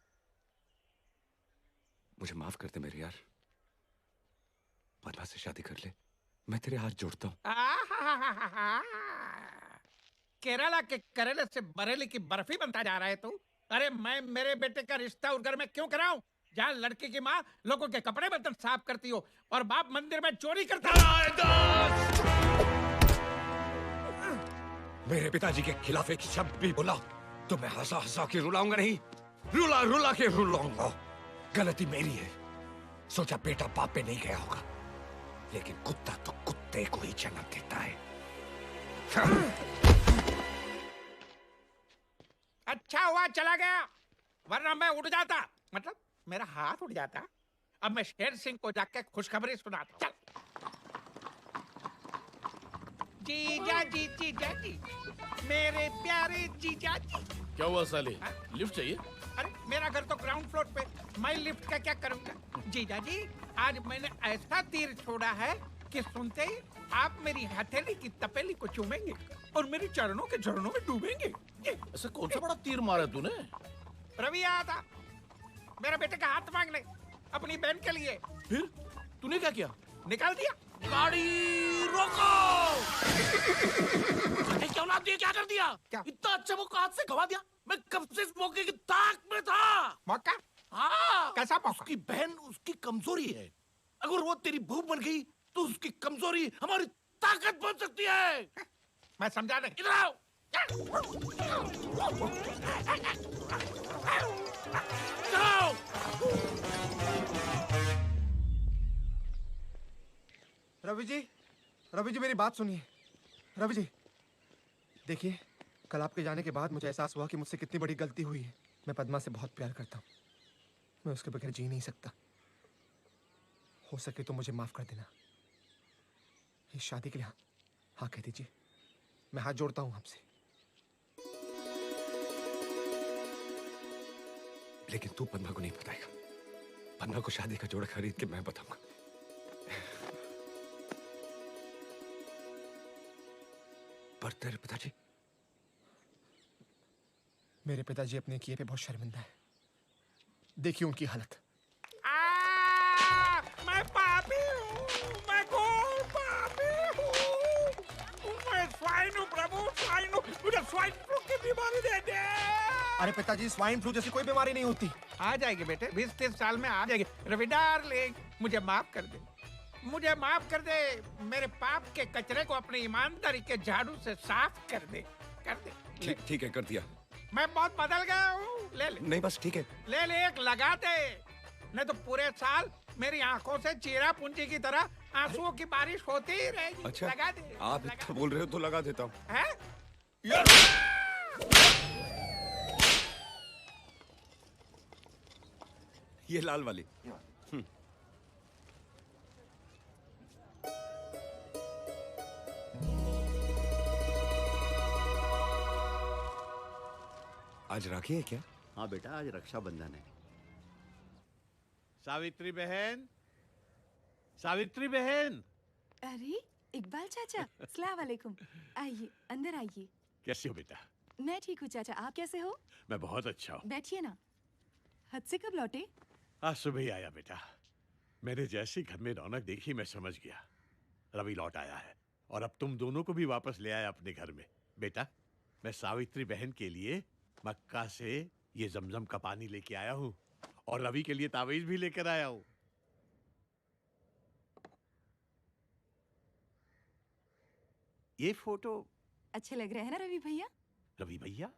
मुझे माफ कर दे मेरे यार, पद्मा से शादी कर ले, मैं तेरे हाथ जोड़ता हूँ। केरला के करेले से बरेली की बर्फी बनता जा रहा है तू? अरे मैं मेरे बेटे का रिश्ता उस घर में क्यों कराऊं जहाँ लड़की की माँ लोगों के कपड़े बर्तन साफ करती हो और बाप मंदिर में चोरी करता है। मेरे पिताजी के खिलाफ एक शब्द भी बोला तो मैं हंसा हंसा के रुलाऊंगा नहीं, रुला रुला के रुलाऊंगा। गलती मेरी है, सोचा बेटा बाप पे नहीं गया होगा, लेकिन कुत्ता तो कुत्ते को ही जन्म देता है। अच्छा हुआ चला गया, वरना मैं उठ जाता, मतलब मेरा हाथ उठ जाता। अब मैं शेर सिंह को जाके खुशखबरी सुनाता। चल। जीजा जी, जीजा जी, मेरे प्यारे जीजा जी। क्या हुआ साले? लिफ्ट चाहिए? अरे मेरा घर तो ग्राउंड फ्लोर पे, मैं लिफ्ट का क्या करूंगा? जीजा जी, आज मैंने ऐसा तीर छोड़ा है कि सुनते ही आप मेरी हथेली की तपेली को चूमेंगे और मेरी चरणों के झरनों में डूबेंगे। ऐसा कौन सा बड़ा तीर मारा तूने? रवि आया था मेरे बेटे का हाथ मांगने अपनी बहन के लिए। फिर तूने क्या किया? निकाल दिया। गाड़ी रोको! क्या औलाद दिए, क्या कर दिया? क्या? इतना अच्छा मौका हाथ से गवा दिया। मैं कब से इस मौके की ताक में था। मौका? हाँ, कैसा मौका? उसकी बहन उसकी कमजोरी है, अगर वो तेरी बहू बन गई तो उसकी कमजोरी हमारी ताकत बन सकती है। मैं समझा नहीं। इधर आओ। चलो। रवि जी मेरी बात सुनिए। रवि जी देखिए, कल आपके जाने के बाद मुझे एहसास हुआ कि मुझसे कितनी बड़ी गलती हुई है। मैं पद्मा से बहुत प्यार करता हूँ, मैं उसके बगैर जी नहीं सकता। हो सके तो मुझे माफ कर देना। इस शादी के लिए हाँ कह दीजिए। मैं हाथ जोड़ता हूँ आपसे। लेकिन तू पन्ना को नहीं बताएगा। पन्ना को शादी का जोड़ा खरीद के मैं बताऊंगा। पर तेरे पिताजी? मेरे पिताजी अपने किए पे बहुत शर्मिंदा है। देखिए उनकी हालत। मैं पापी हूँ, मैं घोर पापी हूँ। मैं स्वाइन हूँ प्रभु, स्वाइन हूँ। मुझे स्वाइन फ्लू की बीमारी दे दे। अरे पिताजी, स्वाइन फ्लू जैसी कोई बीमारी नहीं होती। आ जाएगी बेटे, 20-30 साल में आ जाएगी। रवि डार्लिंग, मुझे माफ कर दे, मुझे माफ कर दे। मेरे पाप के कचरे को अपनी ईमानदारी के झाड़ू से साफ कर दे, कर दे। ठीक है, कर दिया। मैं बहुत बदल गया हूँ। ले ले। नहीं बस ठीक है। ले ले, एक लगा दे, नहीं तो पूरे साल मेरी आंखों से चीरा पूंजी की तरह आंसुओं की बारिश होती ही रहेगी। अच्छा, लगा दे। आप इतना बोल रहे हो तो लगा देता हूँ। हैं? ये लाल वाली। आज राखी है क्या? हाँ बेटा, आज रक्षाबंधन है। सावित्री बहन, सावित्री बहन। अरे इकबाल चाचा, अस्सलाम वालेकुम। आइए, अंदर आइए। कैसे हो बेटा? मैं ठीक हूँ चाचा, आप कैसे हो? मैं बहुत अच्छा हूँ। बैठिए ना। हद से कब लौटे? आज सुबह ही आया बेटा। मैंने जैसे घर में रौनक देखी मैं समझ गया रवि लौट आया है और अब तुम दोनों को भी वापस ले आया अपने घर में। बेटा, मैं सावित्री बहन के लिए मक्का से ये जमजम का पानी लेके आया हूँ और रवि के लिए तावीज भी लेकर आया हूँ। ये फोटो अच्छे लग रहे हैं ना रवि भैया? रवि भैया?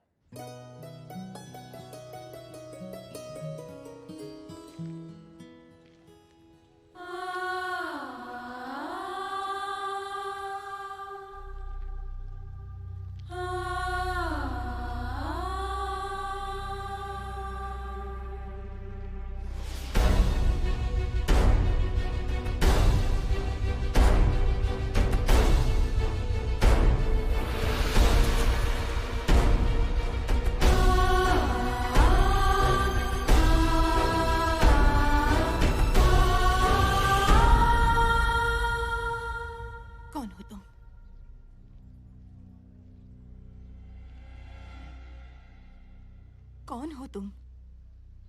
कौन हो तुम?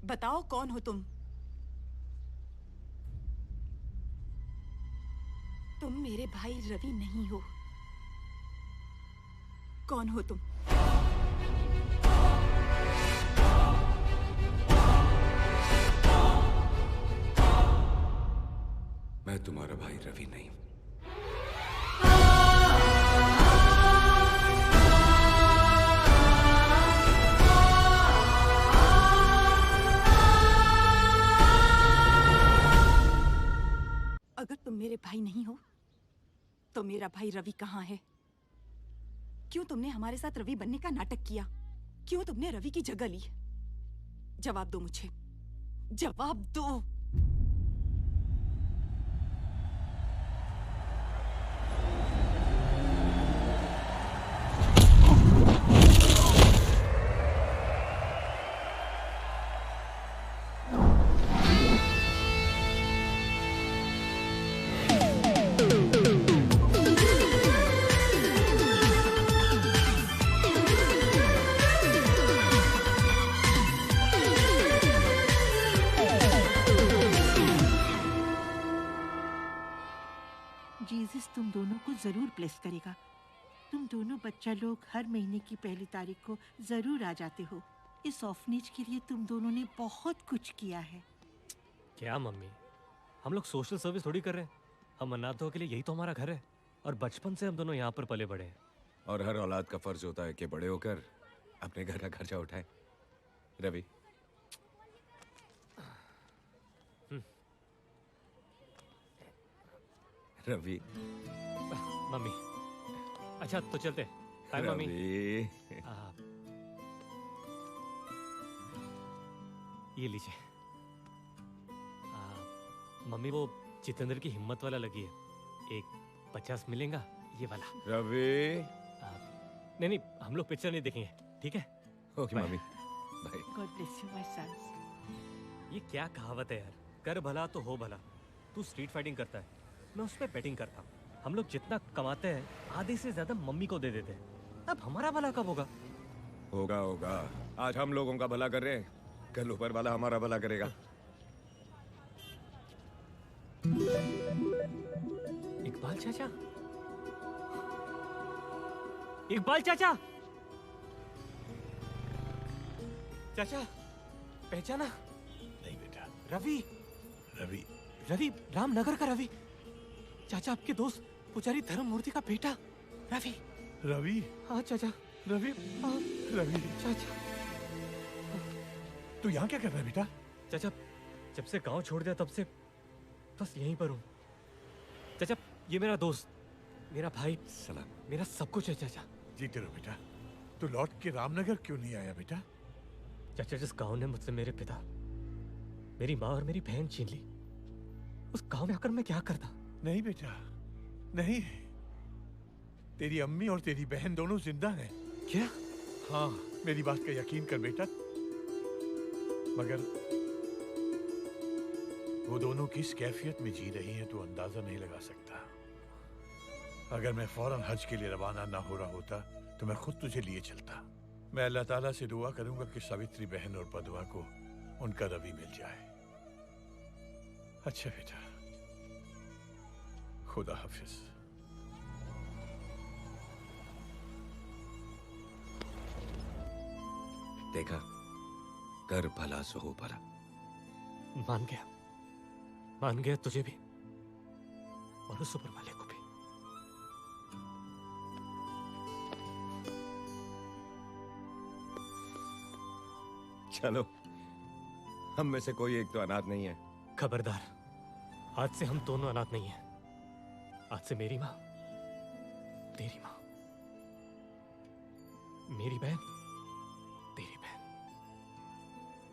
बताओ कौन हो तुम? तुम मेरे भाई रवि नहीं हो। कौन हो तुम? मैं तुम्हारा भाई रवि नहीं। अगर तुम मेरे भाई नहीं हो तो मेरा भाई रवि कहाँ है? क्यों तुमने हमारे साथ रवि बनने का नाटक किया? क्यों तुमने रवि की जगह ली? जवाब दो मुझे, जवाब दो। जीसस तुम दोनों को जरूर ब्लेस करेगा। तुम दोनों बच्चा लोग हर महीने की पहली तारीख को जरूर आ जाते हो। इस ऑर्फनेज के लिए तुम दोनों ने बहुत कुछ किया है। क्या मम्मी, हम लोग सोशल सर्विस थोड़ी कर रहे हैं। हम अनाथों के लिए यही तो हमारा घर है और बचपन से हम दोनों यहाँ पर पले बड़े हैं। और हर औलाद का फर्ज होता है कि बड़े होकर अपने घर का खर्चा उठाए। रवि, रवि। मम्मी, अच्छा तो चलते। Bye mummy. ये लीजिए। मम्मी, वो जितेंद्र की हिम्मत वाला लगी है, एक 50 मिलेगा ये वाला। रवि। नहीं नहीं, हम लोग पिक्चर नहीं देखेंगे, ठीक है? Okay mummy, bye. God bless you my son. ये क्या कहावत है यार, कर भला तो हो भला। तू स्ट्रीट फाइटिंग करता है, मैं उस पर बैटिंग करता हूँ। हम लोग जितना कमाते हैं आधे से ज्यादा मम्मी को दे देते हैं। अब हमारा भला कब होगा? होगा होगा। आज हम लोगों का भला कर रहे हैं, कल ऊपर वाला हमारा भला करेगा। इकबाल चाचा, इकबाल चाचा, चाचा पहचाना? नहीं बेटा। रवि, रवि, रवि रामनगर का रवि। चाचा आपके दोस्त पुजारी धर्ममूर्ति का बेटा रवि। रवि? हाँ चाचा। रवि? हाँ रवि चाचा। तू यहाँ क्या कर रहा है बेटा? चाचा जब से गांव छोड़ दिया तब से बस यहीं पर हूँ। चाचा ये मेरा दोस्त, मेरा भाई, सलाम, मेरा सब कुछ है चाचा। जीते रहो बेटा। तू लौट के रामनगर क्यों नहीं आया बेटा? चाचा जिस गांव ने मुझसे मेरे पिता, मेरी माँ और मेरी बहन छीन ली, उस गांव में आकर मैं क्या करता? नहीं बेटा, नहीं। तेरी अम्मी और तेरी बहन दोनों जिंदा हैं। क्या? हाँ, मेरी बात का यकीन कर बेटा। मगर वो दोनों किस कैफियत में जी रही हैं तू अंदाजा नहीं लगा सकता। अगर मैं फौरन हज के लिए रवाना ना हो रहा होता तो मैं खुद तुझे लिए चलता। मैं अल्लाह ताला से दुआ करूंगा कि सावित्री बहन और पदवा को उनका रवि मिल जाए। अच्छा बेटा, खुदा हाफिज। देखा, कर भला सो हो भला। मान गया तुझे भी और उस ऊपर वाले को भी। चलो, हम में से कोई एक तो अनाथ नहीं है। खबरदार, आज से हम दोनों अनाथ नहीं हैं। आज से मेरी माँ, तेरी माँ, मेरी बहन, तेरी बहन।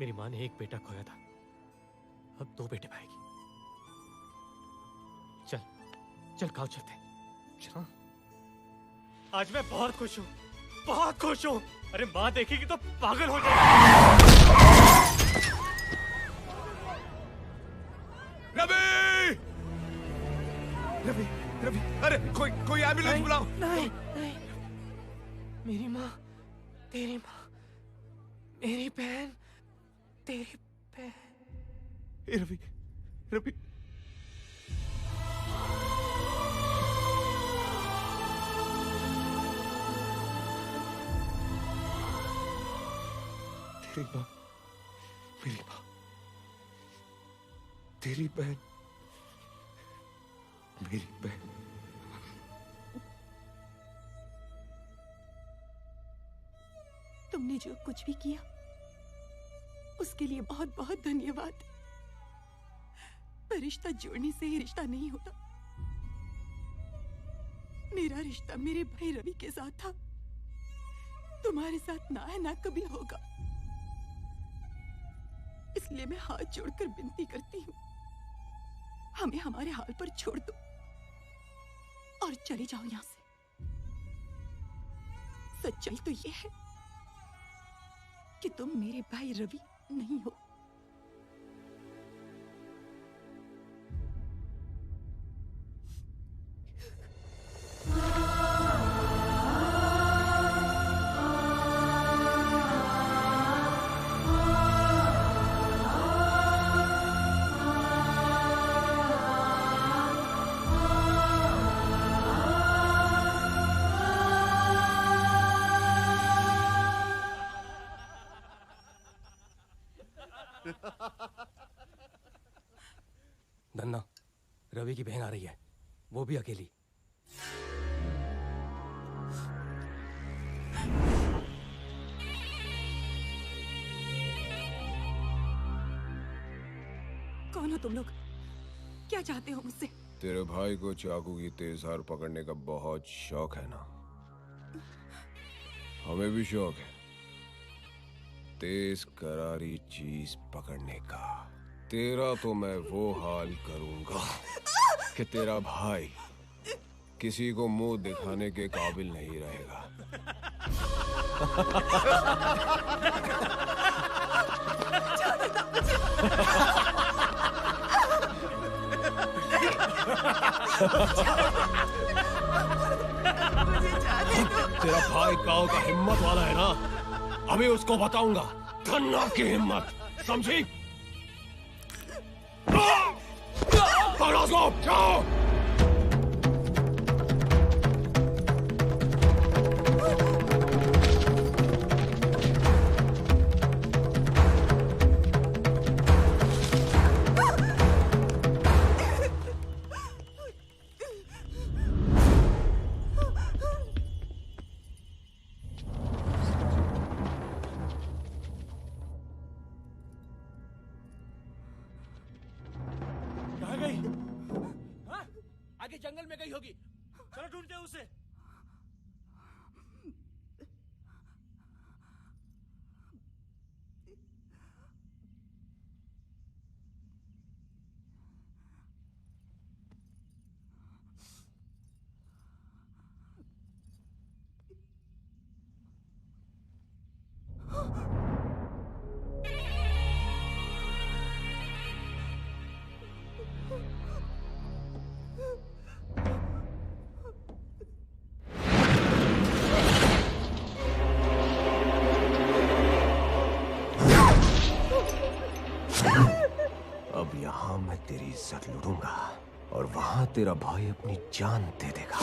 मेरी माँ ने एक बेटा खोया था, अब 2 बेटे पाएगी। चल चल गाँव चलते हैं। हाँ? आज मैं बहुत खुश हूँ, बहुत खुश हूँ। अरे माँ देखेगी तो पागल हो जाएगी। रवि! रवि, रवि, अरे कोई एम्बुलेंस बुलाओ। नहीं, नहीं। मेरी माँ, तेरी माँ, मेरी बहन, तेरी बहन। रवि, रवि। तेरी माँ, मेरी माँ, तेरी बहन, मेरी बहन। तुमने जो कुछ भी किया उसके लिए बहुत बहुत धन्यवाद। पर रिश्ता जोड़ने से ही रिश्ता नहीं होता। मेरा रिश्ता मेरे भाई रवि के साथ था, तुम्हारे साथ ना है ना कभी होगा। इसलिए मैं हाथ जोड़कर विनती करती हूँ, हमें हमारे हाल पर छोड़ दो और चले जाओ यहाँ से। सच्चाई तो ये है कि तुम मेरे भाई रवि नहीं हो। नन्ना, रवि की बहन आ रही है, वो भी अकेली। कौन हो तुम लोग? क्या चाहते हो मुझसे? तेरे भाई को चाकू की तेज धार पकड़ने का बहुत शौक है ना? हमें भी शौक है तेज करारी चीज पकड़ने का। तेरा तो मैं वो हाल करूंगा कि तेरा भाई किसी को मुंह दिखाने के काबिल नहीं रहेगा। तेरा भाई गांव का हिम्मत वाला है ना, अभी उसको बताऊंगा धन्ना की हिम्मत, समझी? पकड़ो उसको, जाओ। आगे जंगल में गई होगी, चलो ढूंढते हैं उसे। अब यहाँ मैं तेरी इज्जत लूटूंगा और वहां तेरा भाई अपनी जान दे देगा।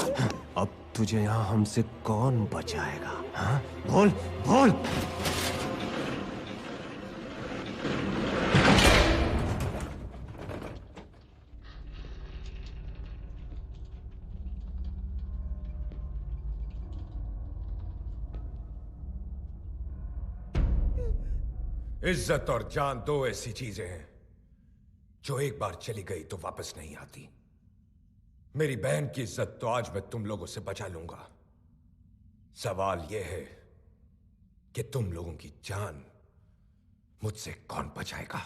अब तुझे यहाँ हमसे कौन बचाएगा? हाँ? बोल बोल। इज्जत और जान दो ऐसी चीजें हैं जो एक बार चली गई तो वापस नहीं आती। मेरी बहन की इज्जत तो आज मैं तुम लोगों से बचा लूंगा। सवाल यह है कि तुम लोगों की जान मुझसे कौन बचाएगा?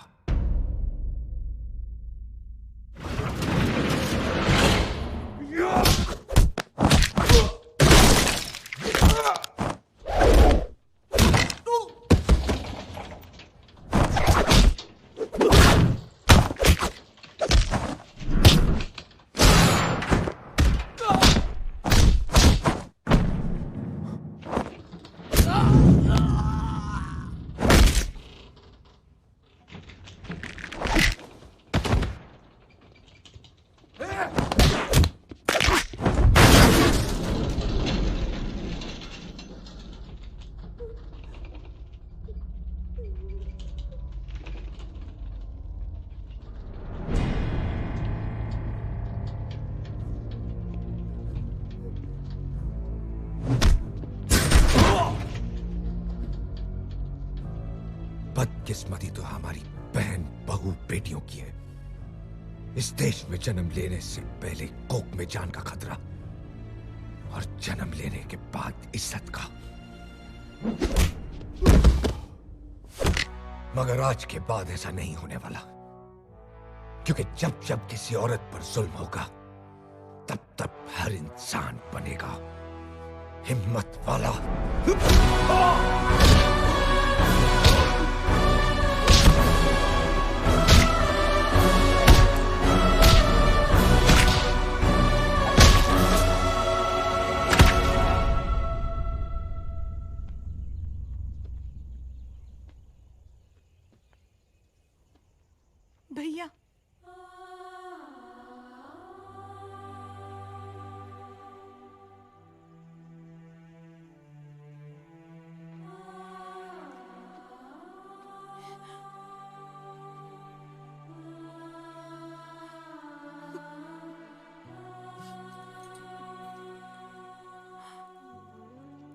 बदकिस्मती तो हमारी बहन बहू बेटियों की है। इस देश में जन्म लेने से पहले कोख में जान का खतरा और जन्म लेने के बाद इज्जत का। मगर आज के बाद ऐसा नहीं होने वाला, क्योंकि जब जब किसी औरत पर जुल्म होगा तब तब हर इंसान बनेगा हिम्मत वाला। भैया,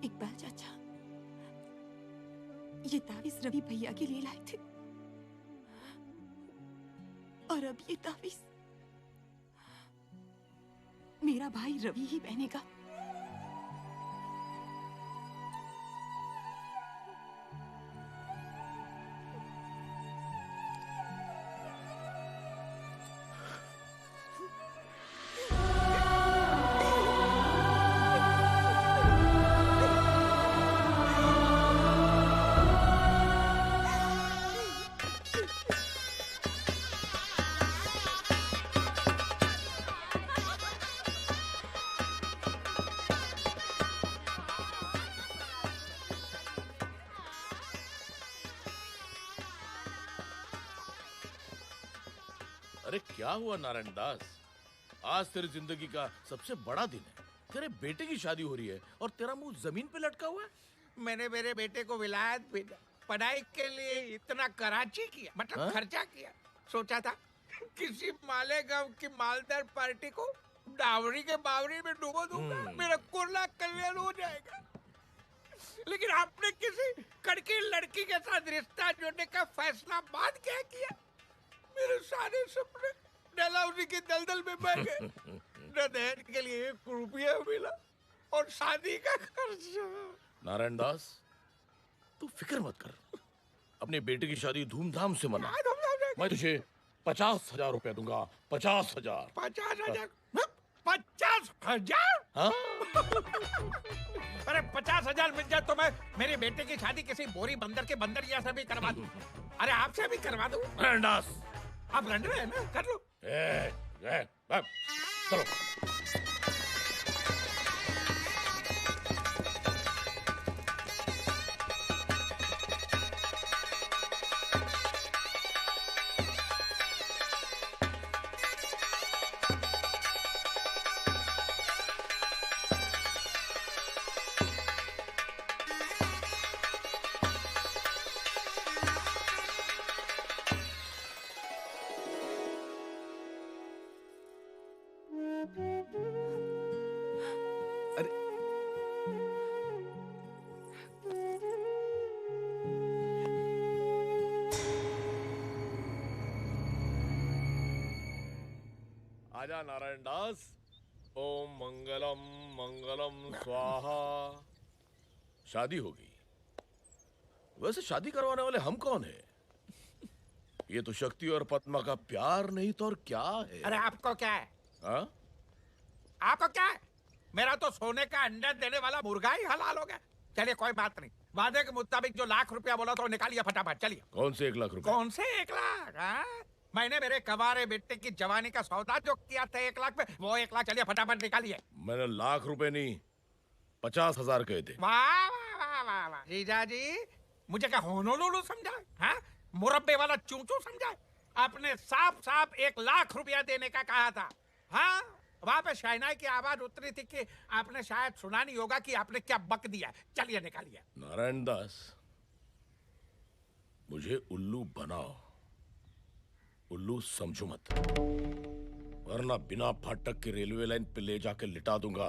इकबाल चाचा, ये तावीज रवि भैया के लिए लाए थे और अब ये तावीज मेरा भाई रवि ही पहनेगा। क्या हुआ नारायण दास? आज तेरी जिंदगी का सबसे बड़ा दिन है। तेरे बेटे की शादी हो रही है और तेरा मुंह जमीन पे लटका हुआ है। मैंने मेरे बेटे को विलायत भेजा, पढ़ाई के लिए इतना कराची किया, मतलब खर्चा किया। सोचा था किसी मालेगांव की मालदार पार्टी को डावरी के बावरी में डुबो दूंगा, मेरा कुर्ला कल्याण हो जाएगा। लेकिन आपने किसी कड़की लड़की के साथ रिश्ता जोड़ने का फैसला बाद क्या किया? मेरे सारे सपने डलहौजी की दलदल में बह गए। न दहेज के लिए 1 रुपया मिला और शादी का खर्चा। नारायण दास, तू फिक्र मत कर, अपने बेटे की शादी धूमधाम से मना। मैं तुझे 50,000 रुपया दूंगा। 50,000। 50,000? 50,000? हाँ? अरे 50,000 मिल जाए तो मैं मेरे बेटे की शादी किसी बोरी बंदर के बंदरिया से भी करवा दूं। अरे आपसे भी करवा दूं। नारायण दास, आप लड़ रहे हैं ना, कर लो। चलो। आजा नारायण दास। ओम मंगलम मंगलम स्वाहा। शादी होगी। वैसे शादी करवाने वाले हम कौन है? ये तो शक्ति और पद्मा का प्यार नहीं तो और क्या है? अरे आपको क्या है? हाँ? आपको क्या है? मेरा तो सोने का अंडा देने वाला मुर्गा ही हलाल हो गया। चलिए कोई बात नहीं, वादे के मुताबिक जो 1,00,000 रुपया बोला तो निकालिए फटाफट। चलिए। कौन से 1,00,000 रुपया? कौन से 1,00,000? हाँ? मैंने मेरे कवारे बेटे की जवानी का सौदा जो किया था 1,00,000 में, वो 1,00,000 चलिए फटाफट निकालिए। मैंने 1,00,000 रुपए नहीं 50,000 कहे थे। वाह वाह वाह वाह जीजा जी, मुझे क्या होनोलुलु समझा? हाँ? मुरब्बे वाला चूचू समझा? आपने साफ साफ 1,00,000 रुपया देने का कहा था। हाँ? वहां पे शहनाई की आवाज उतरी थी कि आपने शायद सुना नहीं होगा कि आपने क्या बक दिया। चलिए निकालिए। नारायण दास, मुझे उल्लू बनाओ, उल्लू समझो मत, वरना बिना फाटक के रेलवे लाइन पे ले जाके लिटा दूंगा।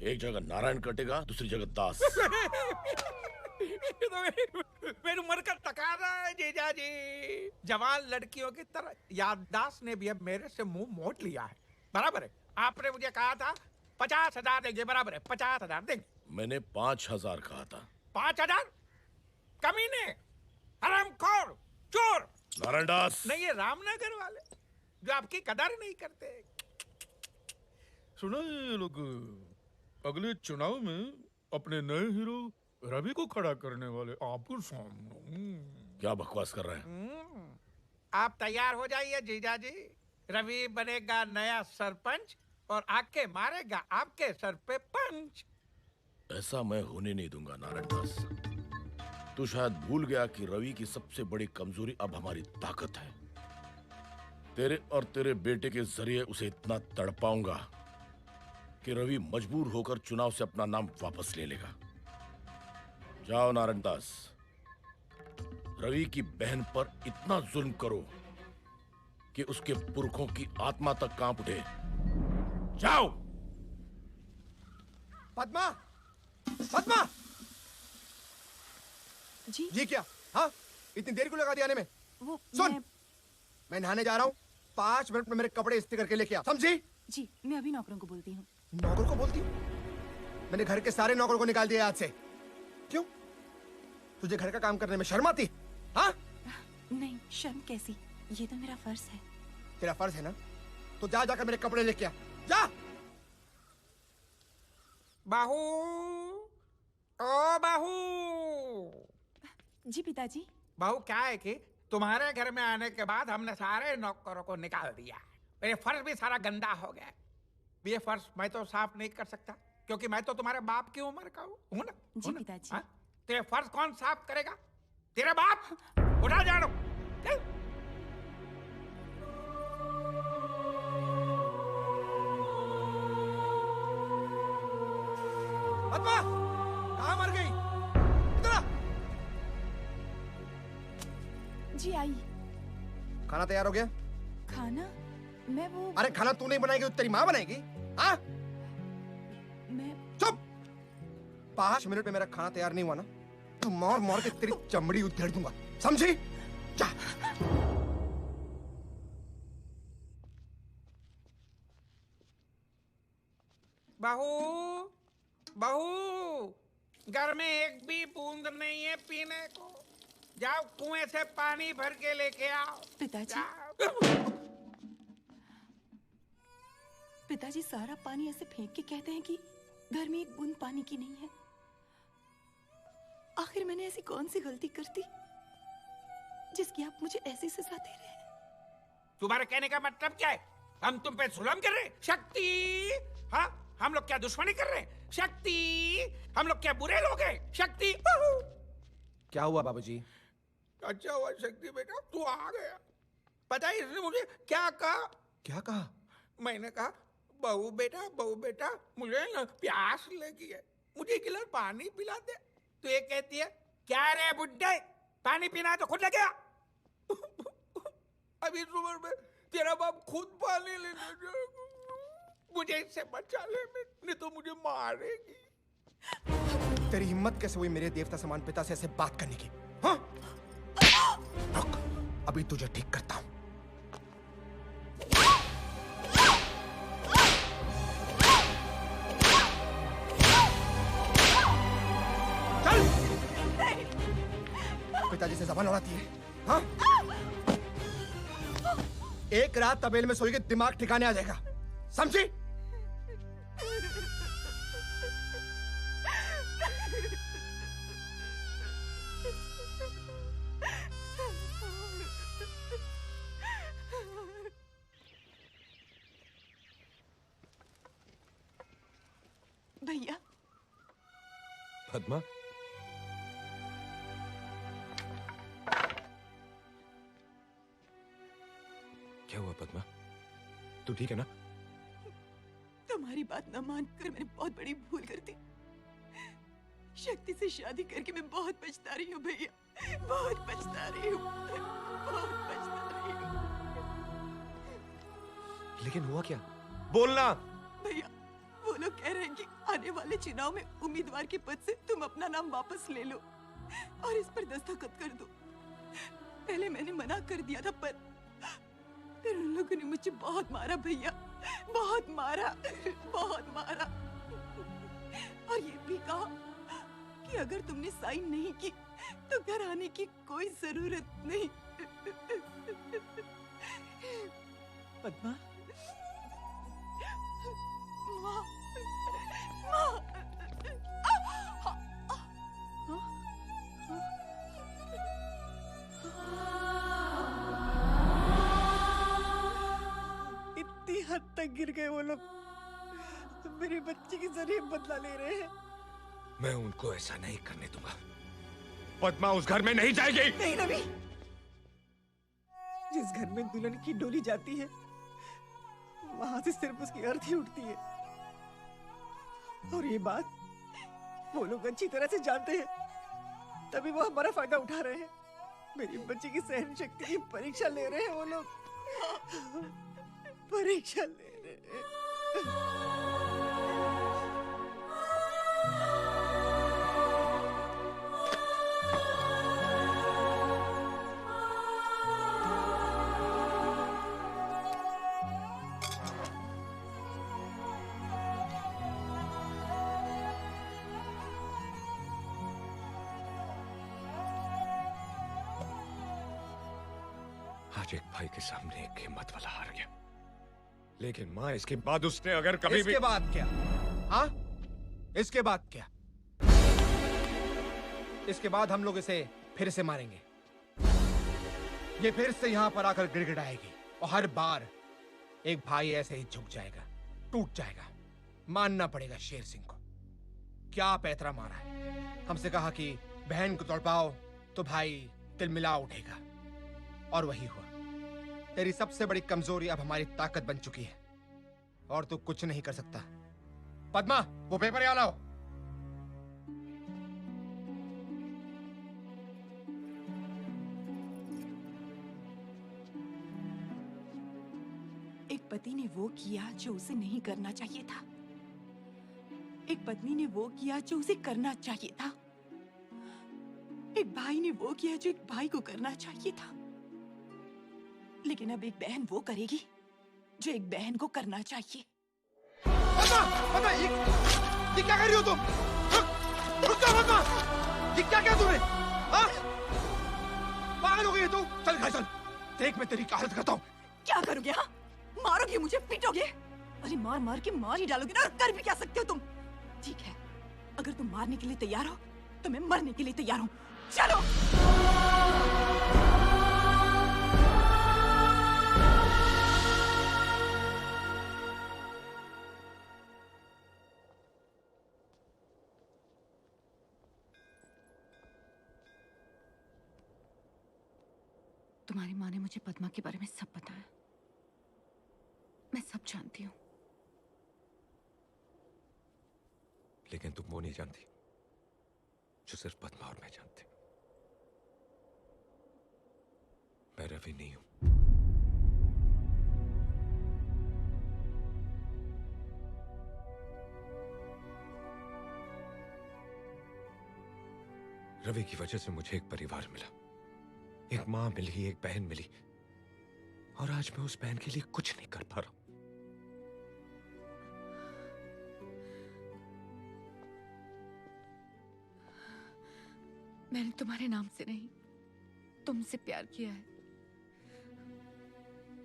एक जगह नारायण कटेगा, दूसरी जगह दास। मेरी उम्र का तकाजा है जीजा जी। जवान लड़कियों की तरह याददाश्त ने भी अब मेरे से मुंह मोड़ लिया है। बराबर है, आपने मुझे कहा था 50,000 देंगे, बराबर है 50,000 देंगे। मैंने 5,000 कहा था। 5,000? कमीने, हरामखोर, चोर। नारायण दास, नहीं, ये रामनगर वाले जो आपकी कदर नहीं करते। सुना ये लोग अगले चुनाव में अपने नए हीरो रवि को खड़ा करने वाले आपको सामने। क्या बकवास कर रहे हैं? आप तैयार हो जाइए जीजा जी। रवि बनेगा नया सरपंच और आके मारेगा आपके सर पे पंच। ऐसा मैं होने नहीं दूंगा नारायण दास। तू शायद भूल गया कि रवि की सबसे बड़ी कमजोरी अब हमारी ताकत है। तेरे और तेरे बेटे के जरिए उसे इतना तड़पाऊंगा कि रवि मजबूर होकर चुनाव से अपना नाम वापस ले लेगा। जाओ नारायण दास, रवि की बहन पर इतना जुल्म करो कि उसके पुरखों की आत्मा तक कांप उठे। जाओ। पद्मा, पद्मा जी। ये क्या? हाँ, इतनी देर क्यों लगा दी आने में? वो सुन, मैं नहाने जा रहा हूँ, 5 मिनट में मेरे कपड़े इस्त्री करके लेके आ, समझी? जी, मैं अभी नौकरों को बोलती हूँ। नौकर को बोलती? मैंने घर के सारे नौकरों को निकाल दिया आज से। क्यों? तुझे घर का काम करने में शर्म आती? हाँ? नहीं, शर्म कैसी, ये तो मेरा फर्ज है। तेरा फर्ज है ना? तो जा जाकर मेरे कपड़े लेके आ, जा। बाहू, ओ बाहू। जी पिताजी। बाहू, क्या है कि तुम्हारे घर में आने के बाद हमने सारे नौकरों को निकाल दिया। ये फर्श भी सारा गंदा हो गया। ये फर्श मैं तो साफ नहीं कर सकता क्योंकि मैं तो तुम्हारे बाप की उम्र का हूँ ना। जी पिताजी। तो ये फर्श कौन साफ करेगा? तेरे बाप। उठा जानो। पद्मा कहाँ मर गई? इधर आ। जी आई। खाना तैयार हो गया? खाना? मैं वो अरे खाना तू नहीं बनाएगी तो तेरी माँ बनाएगी? हाँ? मैं चुप। 5 मिनट में मेरा खाना तैयार नहीं हुआ ना तो मार मार के तेरी चमड़ी उधेड़ दूंगा, समझी? जा। बहू, बहू, घर में एक भी बूंद नहीं है पीने को। जाओ कुएं से पानी भर के लेके आओ। पिताजी, पिताजी सारा पानी ऐसे फेंक के कहते हैं कि घर में एक बूंद पानी की नहीं है। आखिर मैंने ऐसी कौन सी गलती कर दी जिसकी आप मुझे ऐसी सजा दे रहे हैं? तुम्हारे कहने का मतलब क्या है? हम तुम पे जुल्म कर रहे हैं? शक्ति, हाँ, हम लोग क्या दुश्मनी कर रहे हैं? शक्ति, हम लोग क्या बुरे लोग हैं? शक्ति, क्या हुआ बाबूजी? अच्छा हुआ शक्ति बेटा तू आ गया। पता है इसने मुझे क्या कहा? क्या कहा? मैंने कहा बहू बेटा मुझे ना प्यास लगी है, मुझे एक गिलास पानी पिला दे। तो ये कहती है क्या रे बुड्ढे, पानी पीना है तो खुद लगे आ। अभी इस उम्र में तेरा बाप खुद पानी लेने जाएगा। मुझे इससे बचा ले, नहीं तो मुझे मारेगी। तेरी हिम्मत कैसे हुई मेरे देवता समान पिता से ऐसे बात करने की? हाँ? रुक, अभी तुझे ठीक करता हूं। चल! पिताजी से जबान लड़ाती है, हाँ? एक रात तबेले में सोई के दिमाग ठिकाने आ जाएगा, समझी? भैया। पद्मा, क्या हुआ पद्मा? तू ठीक है ना? तुम्हारी बात न मानकर मैंने बहुत बड़ी भूल कर दी। शक्ति से शादी करके मैं बहुत पछता रही हूँ भैया, बहुत पछता रही हूँ, बहुत पछता रही हूँ। लेकिन हुआ क्या? बोलना। भैया वो लोग कह रहे हैं कि आने वाले चुनाव में उम्मीदवार के पद से तुम अपना नाम वापस ले लो और इस पर दस्तखत कर दो। पहले मैंने मना कर दिया था पर फिर उन लोगों ने मुझे बहुत मारा भैया, बहुत मारा, बहुत मारा। और ये भी कहा कि अगर तुमने साइन नहीं की तो घर आने की कोई जरूरत नहीं। पद्मा, माँ, माँ, इतनी हद तक गिर गए वो लोग, मेरे बच्चे की जरिए बदला ले रहे हैं। मैं उनको ऐसा नहीं करने दूंगा। पद्मा उस घर में नहीं जाएगी। नहीं रवि, जिस घर में दुल्हन की डोली जाती है वहां से सिर्फ उसकी अर्थी उठती है। और ये बात वो लोग अच्छी तरह से जानते हैं, तभी वो हमारा फायदा उठा रहे हैं। मेरी बच्ची की सहन शक्ति की परीक्षा ले रहे हैं वो लोग, परीक्षा ले रहे हैं। आज एक भाई के सामने एक हिम्मत वाला हार गया, लेकिन माँ इसके बाद उसने अगर कभी इसके बाद क्या? हाँ? इसके बाद क्या? इसके बाद हम लोग इसे फिर से मारेंगे। ये फिर से यहाँ पर आकर गिड़गिड़ाएगी और हर बार एक भाई ऐसे ही झुक जाएगा, टूट जाएगा। मानना पड़ेगा शेर सिंह को। क्या पैतरा मारा है। हमसे कहा कि बहन को तड़पाओ तो भाई तिलमिला उठेगा, और वही हुआ। तेरी सबसे बड़ी कमजोरी अब हमारी ताकत बन चुकी है और तू कुछ नहीं कर सकता। पद्मा, वो पेपर यहाँ लाओ। पति ने वो किया जो उसे नहीं करना चाहिए था। एक पत्नी ने वो किया जो उसे करना चाहिए था। एक भाई ने वो किया जो एक भाई को करना चाहिए था। लेकिन अब एक बहन वो करेगी जो एक बहन को करना चाहिए। फतमा, ये क्या कर रही हो तुम? रुक जाओ फतमा! ये क्या किया तुमने? हाँ? पागल हो गई है तू? चल घर चल। देख मैं तेरी क्या हालत करता हूँ। क्या करोगे? हाँ, मारोगे मुझे, पीटोगे? अरे मार मार के मार ही डालोगे ना। और कर भी क्या सकते हो तुम? ठीक है, अगर तुम मारने के लिए तैयार हो तो मैं मरने के लिए तैयार हूँ। चलो। तुम्हारी माँ ने मुझे पद्मा के बारे में सब बताया। मैं सब जानती हूँ। लेकिन तुम वो नहीं जानती जो सिर्फ पद्मा और मैं जानते। मैं रवि नहीं हूं। रवि की वजह से मुझे एक परिवार मिला, एक मां मिली, एक बहन मिली, और आज मैं उस बहन के लिए कुछ नहीं कर पा रहा हूं। मैंने तुम्हारे नाम से नहीं, तुमसे प्यार किया है।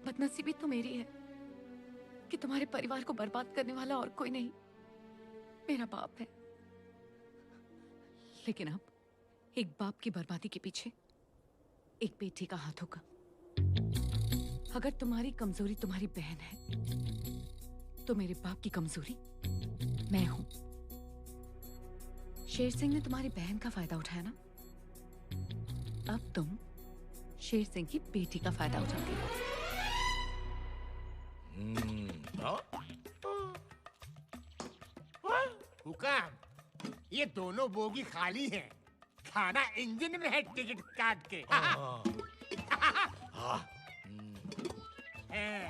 बदनसीबी तो मेरी है कि तुम्हारे परिवार को बर्बाद करने वाला और कोई नहीं, मेरा बाप है। लेकिन अब एक बाप की बर्बादी के पीछे एक बेटी का हाथ होगा। अगर तुम्हारी कमजोरी तुम्हारी बहन है तो मेरे बाप की कमजोरी मैं हूं। शेर सिंह ने तुम्हारी बहन का फायदा उठाया ना, अब तुम शेर सिंह की बेटी का फायदा उठाती हो। हुकाम, ये दोनों बोगी खाली हैं। खाना इंजन में है, टिकट काट के।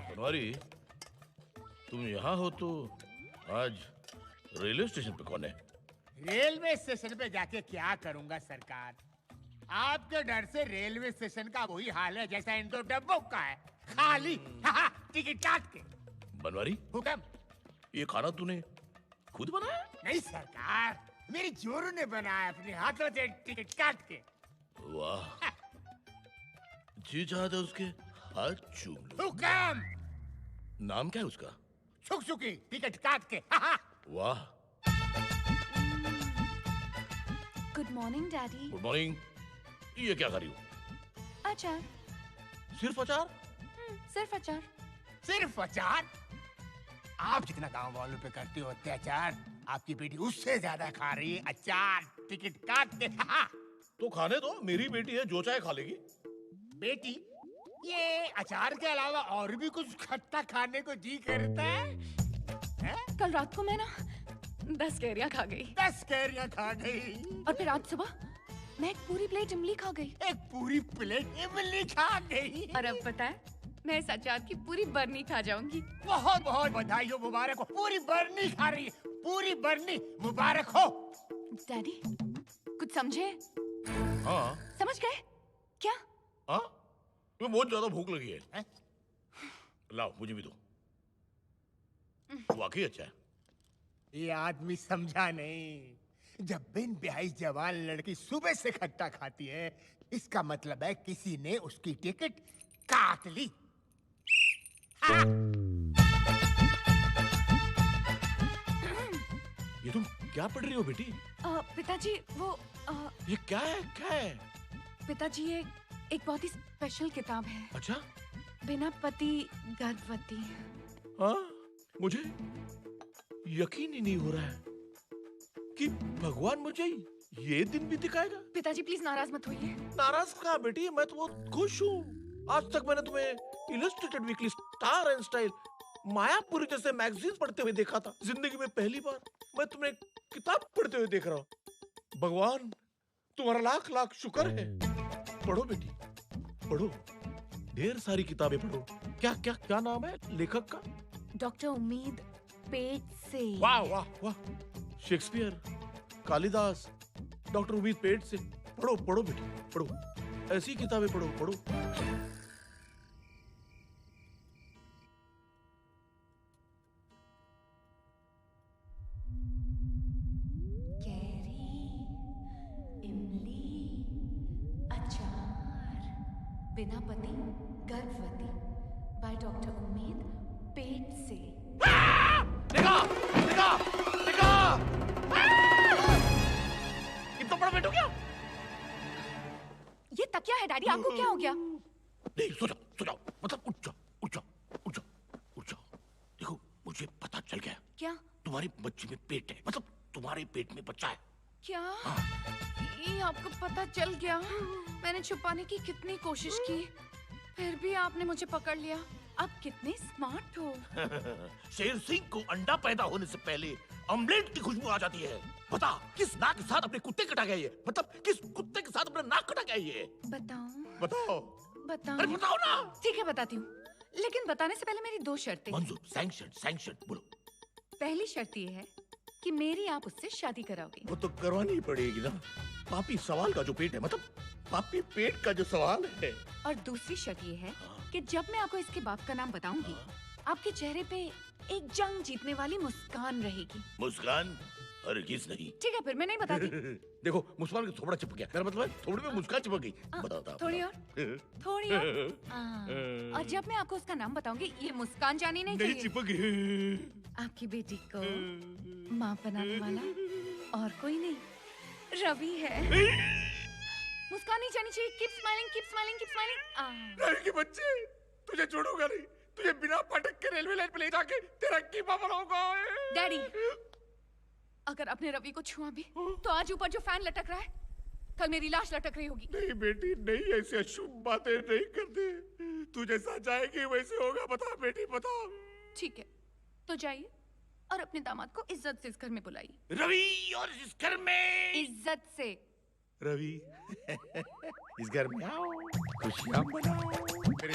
बनवारी, तुम यहाँ हो तो आज रेलवे स्टेशन पे कौन है? रेलवे स्टेशन पे जाके क्या करूंगा सरकार? आपके डर से रेलवे स्टेशन का वही हाल है जैसा इन दो डब्बों का है, खाली। टिकट काट के। बनवारी, हुक्म। ये खाना तूने खुद बनाया? नहीं सरकार, मेरी जोरू ने बनाया अपने हाथों से, टिकट काट के। वाह, जी चाहता उसके हाथ चूम लो। हुक्म। नाम क्या है उसका? सुकी, टिकट काट के। वाह। Good morning daddy. Good morning. ये क्या कर रही हो? अचार। सिर्फ अचार? सिर्फ अचार। सिर्फ अचार? आप जितना गांव वालों पे करते हो अत्याचार, आपकी बेटी उससे ज्यादा खा रही है अचार, टिकट काट के। तो खाने दो, मेरी बेटी है, जो चाहे खा लेगी। बेटी, ये अचार के अलावा और भी कुछ खट्टा खाने को जी करता है? कल रात को मैं ना 10 कैरियां खा गई। 10 कैरियां खा गई? और फिर आज सुबह मैं एक पूरी प्लेट इमली खा गई। एक पूरी प्लेट इमली खा गई? और अब पता है, मैं इस अचार की पूरी बरनी खा जाऊंगी। बहुत बहुत बधाई हो, मुबारक हो। पूरी बरनी खा रही है, पूरी बरनी, मुबारक हो। डैडी, कुछ समझे? हाँ। समझ गए क्या? हाँ, तुम्हें बहुत ज्यादा भूख लगी है? लाओ, मुझे भी दो। वाकई अच्छा है। ये आदमी समझा नहीं। जब बिन ब्याही जवान लड़की सुबह से खट्टा खाती है, इसका मतलब है किसी ने उसकी टिकट काट ली। ये तुम क्या पढ़ रही हो बेटी? पिताजी, वो ये क्या है? क्या है? पिताजी, ये एक बहुत ही स्पेशल किताब है। अच्छा? बिना पति गर्भवती। हाँ, मुझे यकीन ही नहीं हो रहा है कि भगवान मुझे ये दिन भी दिखाएगा। पिताजी प्लीज नाराज मत होइए। नाराज कहाँ बेटी, मैं तो बहुत खुश हूँ। आज तक मैंने तुम्हें illustrated weekly, star and style, Mayapuri जैसे मैगजीन पढ़ते हुए देखा था। जिंदगी में पहली बार मैं तुम्हें किताब पढ़ते हुए देख रहा हूँ। भगवान तुम्हारा लाख लाख शुक्र है। पढ़ो बेटी, पढ़ो। ढेर सारी किताबें पढ़ो। क्या क्या क्या नाम है लेखक का? डॉक्टर उम्मीद पेट से। वाह वाह वाह, शेक्सपियर, कालिदास, डॉक्टर उम्मीद पेट से। पढ़ो पढ़ो बेटा पढ़ो, ऐसी किताबें पढ़ो पढ़ो। बिना पति गर्भवती बाय डॉक्टर उम्मीद पेट से। देखा देखा देखा, इतना बड़ा पेट हो गया। ये तकिया है डैडी, आपको क्या हो गया? नहीं, सो जाओ सो जाओ, मतलब उठ जाओ उठ जाओ उठ जाओ उठ जाओ। देखो मुझे पता चल गया। क्या? तुम्हारी बच्ची में पेट है, मतलब तुम्हारे पेट में बच्चा है। क्या? ये आपको पता चल गया? मैंने छुपाने की कितनी कोशिश की, फिर भी आपने मुझे पकड़ लिया। आप कितने स्मार्ट हो। शेर सिंह को अंडा पैदा होने से पहले ऑमलेट की खुशबू आ जाती है। बता किस नाक के साथ अपने कुत्ते कटा गया ये, मतलब किस कुत्ते के साथ अपना नाक कटा गया ये? बताऊं? बताओ बताऊं? अरे बताओ ना। ठीक है बताती हूँ, लेकिन बताने से पहले मेरी 2 शर्तें। मंजूर, सैंक्शन सैंक्शन, बोलो। पहली शर्त ये है कि मेरी आप उससे शादी कराओगे। वो तो करवानी ही पड़ेगी ना, पापी सवाल का जो पेट है, मतलब पापी पेट का जो सवाल है। और दूसरी शर्त ये है कि जब मैं आपको इसके बाप का नाम बताऊंगी, आपके चेहरे पे एक जंग जीतने वाली मुस्कान रहेगी। मुस्कान? हरगिज नहीं। ठीक है फिर मैं नहीं बताती। देखो मुस्कान का थोबड़ा चिपक गया, मेरा मतलब है थोड़ी में मुस्कान चिपक गई। बताओ थोड़ी और थोड़ी और। और जब मैं आपको उसका नाम बताऊंगी, ये मुस्कान जानी नहीं चाहिए। चिपक गई। आपकी बेटी को माँ बनाने वाला और कोई नहीं, रवि है। मुस्कान नहीं जानी चाहिए। Keep smiling keep smiling keep smiling. Ravi के बच्चे, तुझे छोड़ूंगा नहीं, तुझे बिना पटक के रेलवे लाइन पे ले जाके तेरा कीमा बनाऊंगा। डैडी, अगर आपने रवि को छुआ भी तो आज ऊपर जो फैन लटक रहा है, कल मेरी लाश लटक रही होगी। नहीं बेटी नहीं, ऐसी अशुभ बातें नहीं करते। तू जैसा चाहेगी वैसे होगा। बता बेटी बता। ठीक है तो जाइए और अपने दामाद को इज्जत से इस घर में बुलाइए। रवि, और इस घर में इज्जत से। रवि इस घर में आओ, खुशियां मनाओ, मेरे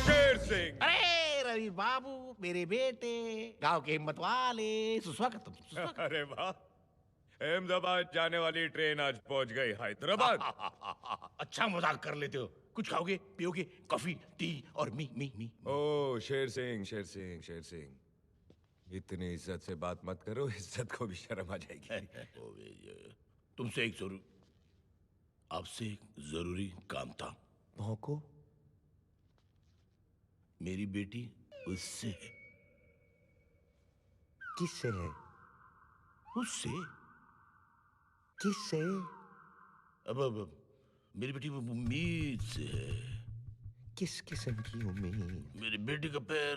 शेर सिंह। अरे रवि बाबू, मेरे बेटे, गांव के हिम्मत वाले, सुस्वागत। अरे वाह, अहमदाबाद जाने वाली ट्रेन आज पहुंच गई हैदराबाद। अच्छा मजाक कर लेते हो। कुछ खाओगे पियोगे? कॉफी टी और मी मी मी। ओ शेर सिंह शेर सिंह शेर सिंह, इतनी इज्जत से बात मत करो, इज्जत को भी शर्म आ जाएगी। तुमसे आपसे एक जरूरी काम था। भौंको। मेरी बेटी उससे है। किससे है? उससे। किससे? अब मेरी बेटी उम्मीद से है। किस किस्म की उम्मीद? मेरी बेटी का पैर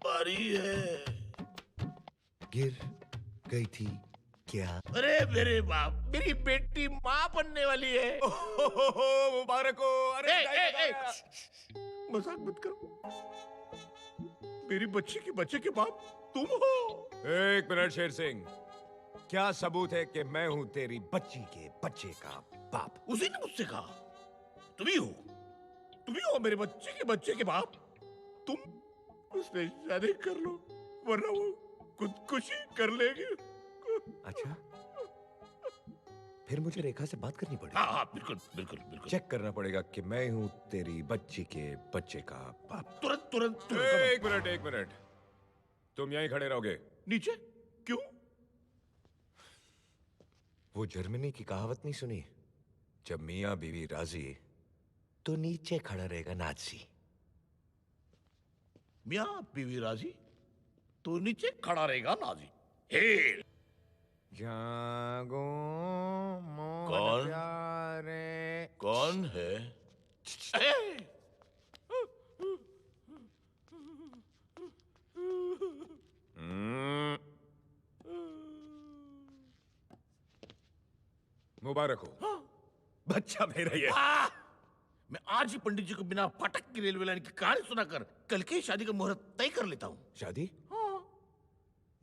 भारी है। गिर गई थी क्या? अरे मेरे बाप, मेरी बेटी माँ बनने वाली है। मुबारक हो। अरे मजाक मत करो। मेरी बच्ची के बाप तुम हो। एक मिनट शेर सिंह, क्या सबूत है कि मैं हूं तेरी बच्ची के बच्चे का बाप? उसी ने मुझसे कहा तुम ही हो मेरे बच्चे के बाप। तुम उससे शादी कर लो, वरना वो खुदकुशी कर लेगी। अच्छा, फिर मुझे रेखा से बात करनी पड़ेगी। हाँ बिल्कुल बिल्कुल बिल्कुल। चेक करना पड़ेगा कि मैं हूं तेरी बच्ची के बच्चे का बाप। तुरंत। एक मिनट, तुम यहीं खड़े रहोगे। नीचे? क्यों? वो जर्मनी की कहावत नहीं सुनी, जब मियाँ बीवी राजी तो नीचे खड़ा रहेगा नाजी। मियाँ बीवी राजी तो नीचे खड़ा रहेगा नाजी। हे जागो कौन? प्यारे। कौन है? मुबारक हो, बच्चा मेरा ये। मैं आज ही पंडित जी को बिना फाटक की रेलवे लाइन की कहानी सुनाकर कल की शादी का मुहूर्त तय कर लेता हूँ। शादी?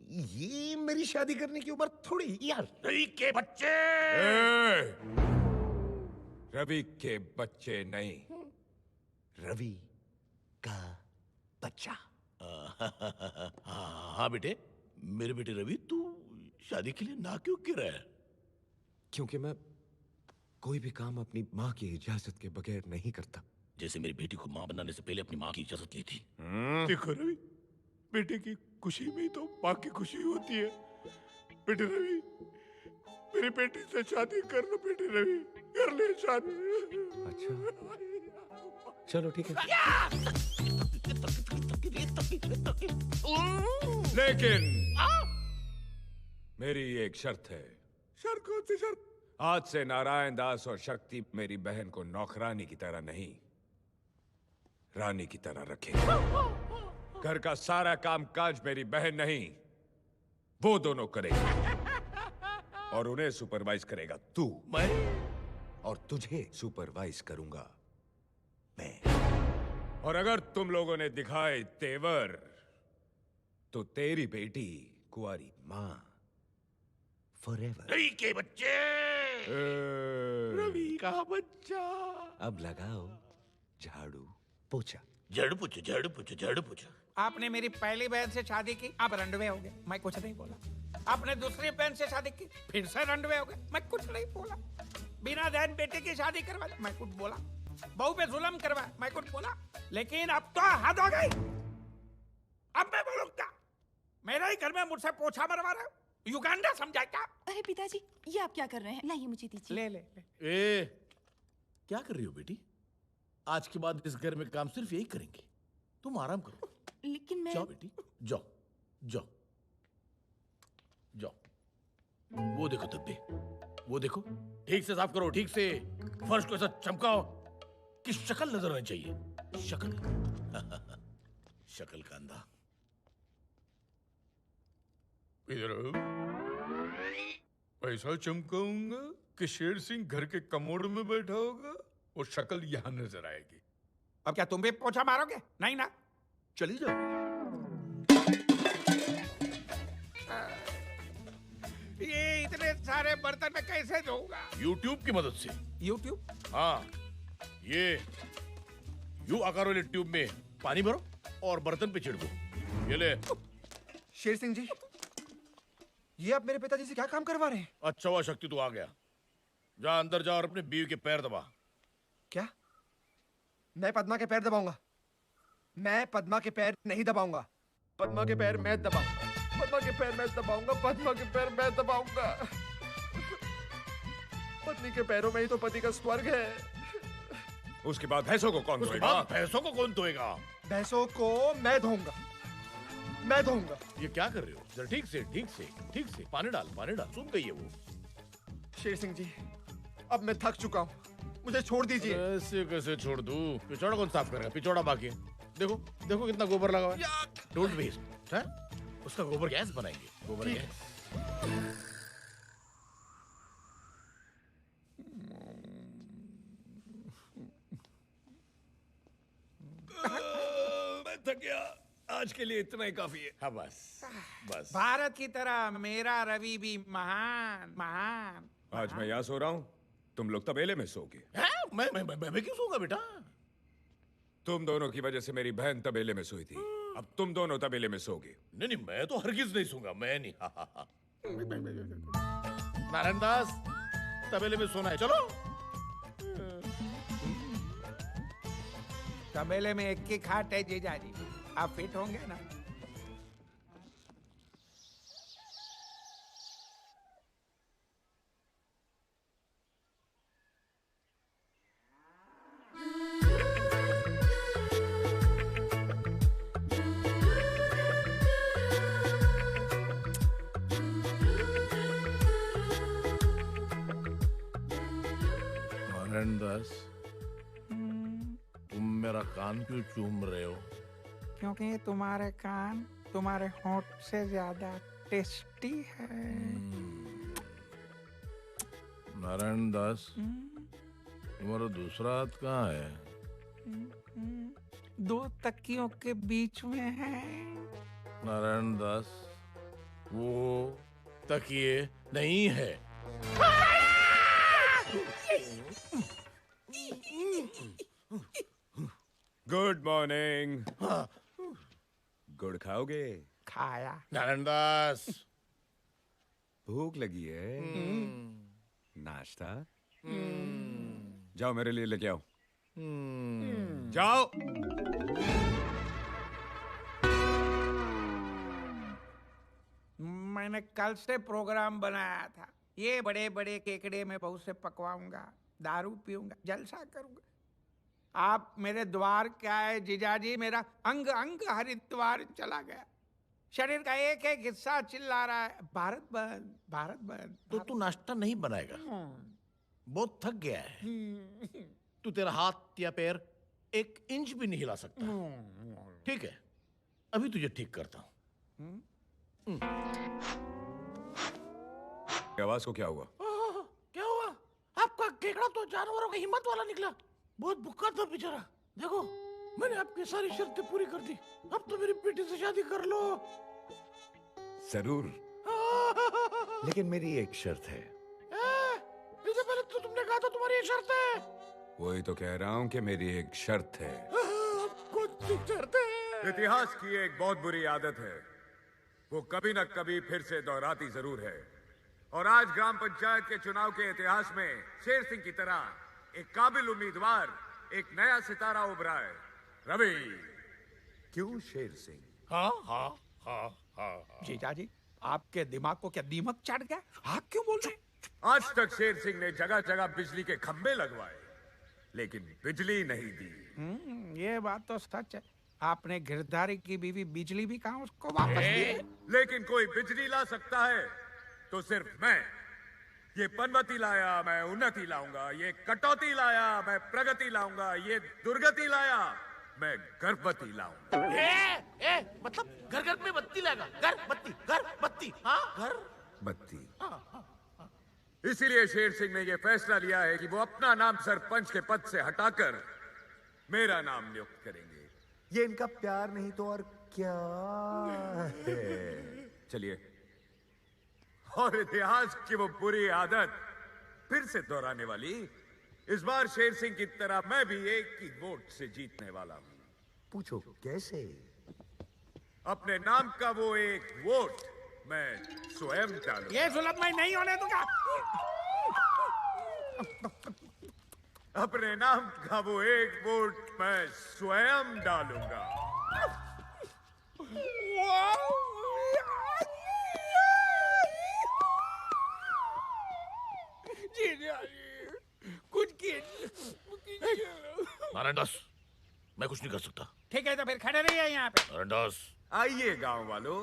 ये मेरी शादी करने की उम्र थोड़ी यार। रवि के बच्चे रवि के बच्चे नहीं, रवि का बच्चा। हाँ बेटे, मेरे बेटे रवि, तू शादी के लिए ना क्यों कह रहा है? क्योंकि मैं कोई भी काम अपनी माँ की इजाजत के बगैर नहीं करता। जैसे मेरी बेटी को माँ बनाने से पहले अपनी माँ की इजाजत ली थी। देखो रवि, बेटे की खुशी में ही तो माँ की खुशी होती है। बेटे रवि, मेरी बेटी से शादी कर लो। बेटे रवि, कर ले शादी। अच्छा चलो ठीक है, लेकिन मेरी एक शर्त है। शर्त कौन सी शर्त? आज से नारायण दास और शक्ति मेरी बहन को नौकरानी की तरह नहीं, रानी की तरह रखेंगे। घर का सारा काम काज मेरी बहन नहीं, वो दोनों करेंगे और उन्हें सुपरवाइज करेगा तू। मैं? और तुझे सुपरवाइज करूंगा मैं। और अगर तुम लोगों ने दिखाए तेवर तो तेरी बेटी कुंवारी मां फॉरएवर। रवि के बच्चे, रवि का बच्चा। अब लगाओ झाड़ू पोछा। झाड़ू पोछा, झाड़ू पोछा, झाड़ू पोछा। आपने मेरी पहली बहन से शादी की, आप रंडवे हो गए, मैं कुछ नहीं बोला। आपने दूसरी बहन से शादी की, फिर से रंडवे हो गए, मैं कुछ नहीं बोला। बिना बहन बेटे की शादी करवा, मैं कुछ बोला। बहू पे जुल्म करवा, मैं कुछ बोला। लेकिन अब तो हद हो गई। अब मैं बोलूंगा, मेरे ही घर में मुझसे पोछा मरवा रहे हो, युगांडा समझा क्या? अरे पिताजी, ये आप क्या कर रहे हैं? लाइए मुझे दीजिए। ले ले, ले। ए, क्या कर रही हो बेटी? आज के बाद इस घर में काम सिर्फ यही करेंगे। तुम आराम करो। लेकिन मैं... जाओ बेटी, जाओ जाओ जाओ। वो देखो धब्बे, वो देखो। ठीक से साफ करो, ठीक से। फर्श को ऐसा चमकाओ कि शक्ल नजर आनी चाहिए। शक्ल शक्ल का अंधा। इधर ऐसा चमकाऊंगा कि शेर सिंह घर के कमोड में बैठा होगा और शक्ल यहां नजर आएगी। अब क्या तुम भी पोछा मारोगे? नहीं ना? चली जाओ। ये इतने सारे बर्तन में कैसे धोऊंगा? YouTube की मदद से। YouTube? हाँ, ये यू आकार वाले ट्यूब में पानी भरो और बर्तन पे छिड़को। ये ले। शेर सिंह जी, ये आप मेरे पिताजी से क्या काम करवा रहे हैं? अच्छा हुआ शक्ति तू आ गया। जा अंदर जा और अपने बीवी के पैर दबा। क्या? मैं पद्मा के पैर दबाऊंगा? मैं पद्मा के पैर नहीं दबाऊंगा। पद्मा के पैर मैं दबाऊंगा। पद्मा के पैर मैं दबाऊंगा। पद्मा के पैर मैं दबाऊंगा। पत्नी के पैरों में ही तो पति का स्वर्ग है। उसके बाद भैंसों को कौन धोएगा? भैंसों को कौन धोएगा? भैंसों को मैं धोऊंगा। मैं धोऊंगा। ये क्या कर रहे हो? जरा ठीक से, ठीक से, ठीक से। पानी डाल, पानी डाल। सुन गई है वो। शेर सिंह जी, अब मैं थक चुका हूँ, मुझे छोड़ दीजिए। ऐसे कैसे छोड़ दूं? पिछौड़ा कौन साफ करेगा? पिछौड़ा बाकी है। देखो, देखो कितना गोबर लगा हुआ है। Don't waste. हैं? उसका गोबर गैस बनाएंगे। गोबर गैस। मैं थक गया। आज के लिए इतना ही काफी है। हाँ बस, बस। भारत की तरह मेरा रवि भी महान महान। आज मैं यहाँ सो रहा हूँ, तुम लोग तबेले में सोगे। मैं क्यों सोऊंगा बेटा? तुम दोनों की वजह से मेरी बहन तबेले में सोई थी, अब तुम दोनों तबेले में सोगे। नहीं नहीं, मैं तो हरगिज नहीं सोऊंगा। मैं नहीं। नारायण दास, तबेले में सोना है, चलो। तबेले में एक की खाट है जीजाजी, आप फिट होंगे ना? नारायण दास, तुम मेरा कान क्यों चूम रहे हो? क्योंकि तुम्हारे कान तुम्हारे होंठ से ज्यादा टेस्टी है। नारायण दास, तुम्हारा दूसरा हाथ कहाँ है? दो तकियों के बीच में है। नारायण दास, वो तकिए नहीं है। Good morning. गुड़ खाओगे? खाया। नारायण दास, भूख लगी है? नाश्ता? जाओ मेरे लिए लेके आओ। जाओ। मैंने कल से प्रोग्राम बनाया था, ये बड़े बड़े केकड़े में बहुत से पकवाऊंगा, दारू पीऊंगा, जलसा करूंगा। आप मेरे द्वार क्या है जीजाजी, मेरा अंग अंग हरिद्वार चला गया। शरीर का एक एक हिस्सा चिल्ला रहा है, भारत बंद, भारत बंद। तो तू नाश्ता नहीं बनाएगा? बहुत थक गया है। तू तेरा हाथ या पैर 1 इंच भी नहीं हिला सकता। ठीक है, अभी तुझे ठीक करता हूं। आवाज को क्या हुआ? क्या हुआ? आपका केकड़ा तो जानवरों की हिम्मत वाला निकला। बहुत भूखा था बेचारा। देखो, मैंने आपकी सारी शर्तें पूरी कर दी। अब तो मेरी बेटी से शादी कर लो। जरूर, लेकिन मेरी एक शर्त है। इससे पहले तो तुमने कहा था तुम्हारी एक शर्त है। वही तो कह रहा हूँ कि मेरी एक शर्त है। कौन सी शर्त है? इतिहास की एक बहुत बुरी आदत है, वो कभी न कभी फिर से दोहराती जरूर है। और आज ग्राम पंचायत के चुनाव के इतिहास में शेर सिंह की तरह एक काबिल उम्मीदवार, एक नया सितारा उभरा है, रवि। क्यों शेर सिंह? हाँ हाँ हाँ हाँ। जीजाजी, आपके दिमाग को क्या दीमक चढ़ गया? आप क्यों बोल रहे हैं? आज तक शेर सिंह ने जगह जगह बिजली के खंभे लगवाए, लेकिन बिजली नहीं दी। ये बात तो सच है। आपने गिरधारी की बीवी बिजली भी कहा उसको वापस दिए। लेकिन कोई बिजली ला सकता है तो सिर्फ मैं। ये पनवती लाया, मैं उन्नति लाऊंगा। ये कटौती लाया, मैं प्रगति लाऊंगा। ये दुर्गति लाया, मैं गर्भवती लाऊंगा। मतलब घर घर में बत्ती लाएगा? घर बत्ती, हाँ घर बत्ती। इसीलिए शेर सिंह ने यह फैसला लिया है कि वो अपना नाम सरपंच के पद से हटाकर मेरा नाम नियुक्त करेंगे। ये इनका प्यार नहीं तो और क्या है? चलिए, और इतिहास की वो बुरी आदत फिर से दोहराने वाली, इस बार शेर सिंह की तरह मैं भी एक ही वोट से जीतने वाला हूं। पूछो कैसे? अपने नाम का वो एक वोट मैं स्वयं डालूंगा। ये सुलभ मैं नहीं होने दूंगा। अपने नाम का वो एक वोट मैं स्वयं डालूंगा। कुछ नारायण दास, मैं कुछ नहीं कर सकता। ठीक है, तो फिर खड़े रहिए यहाँ पे। नारायण दास, आइए गांव वालों,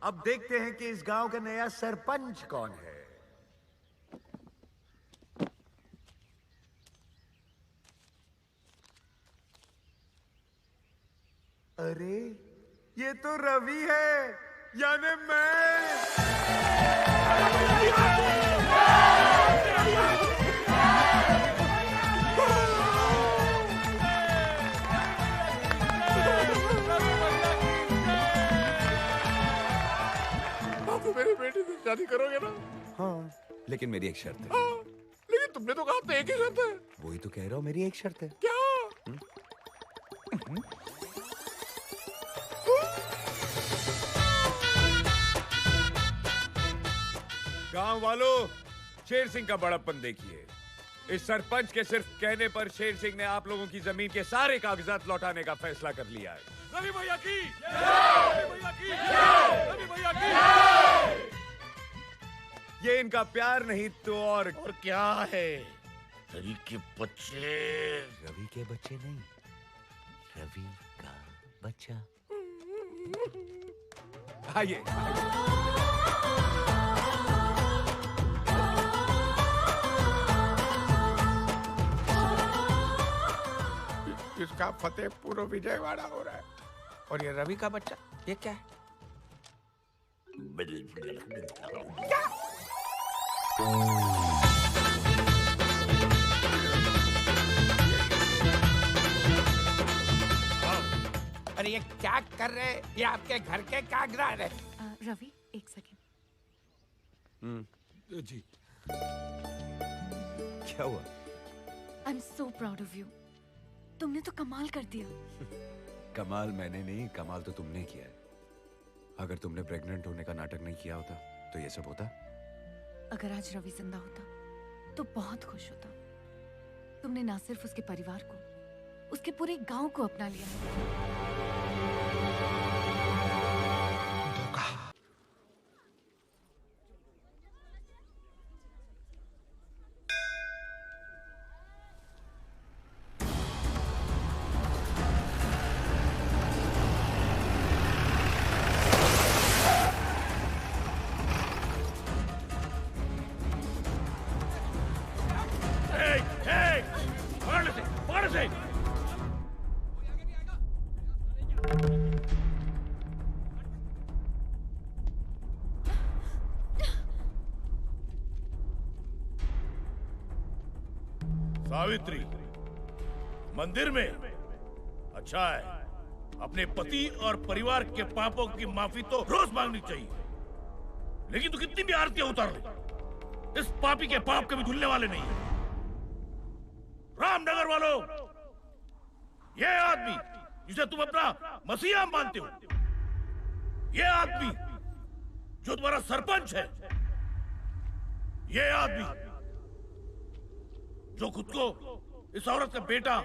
अब देखते हैं कि इस गांव का नया सरपंच कौन है। अरे, ये तो रवि है, यानी आप मेरी बेटी से शादी करोगे ना? हाँ, लेकिन मेरी एक शर्त है। हाँ, लेकिन तुमने तो कहा था एक ही शर्त है। वही तो कह रहा हूँ, मेरी एक शर्त है। क्या? गांव वालों, शेर सिंह का बड़प्पन देखिए। इस सरपंच के सिर्फ कहने पर शेर सिंह ने आप लोगों की जमीन के सारे कागजात लौटाने का फैसला कर लिया है। रवि भैया की, रवि भैया की, रवि भैया की। ये इनका प्यार नहीं तो और क्या है? रवि के बच्चे। रवि के बच्चे नहीं, रवि का बच्चा। आइए। इसका फतेहपुर विजयवाड़ा हो रहा है, और ये रवि का बच्चा, ये क्या है? अरे ये क्या कर रहे हैं? ये आपके घर के कागजात है। रवि, एक सेकंड। जी। क्या हुआ? I am so proud of you. तुमने तो कमाल कर दिया। कमाल मैंने नहीं, कमाल तो तुमने किया है। अगर तुमने प्रेग्नेंट होने का नाटक नहीं किया होता तो ये सब होता। अगर आज रवि जिंदा होता तो बहुत खुश होता। तुमने ना सिर्फ उसके परिवार को, उसके पूरे गांव को अपना लिया। सावित्री, मंदिर में? अच्छा है। अपने पति और परिवार के पापों की माफी तो रोज मांगनी चाहिए, लेकिन तू कितनी भी आरतियां उतार ले, इस पापी के पाप कभी धुलने वाले नहीं है। रामनगर वालों, ये आदमी जिसे तुम अपना मसीहा मानते हो, ये आदमी जो तुम्हारा सरपंच है, ये आदमी जो खुद को इस औरत का बेटा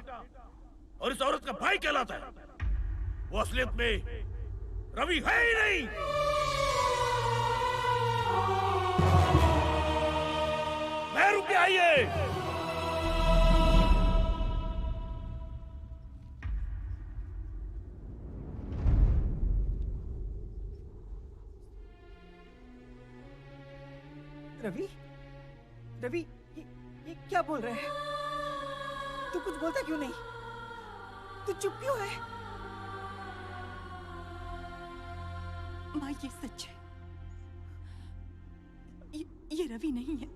और इस औरत का भाई कहलाता है, वो असलियत में रवि है ही नहीं। मैं रुके आइए। रवि, रवि, ये क्या बोल रहे हैं? तू कुछ बोलता क्यों नहीं? तू चुप क्यों है? माँ, ये सच है। ये रवि नहीं है।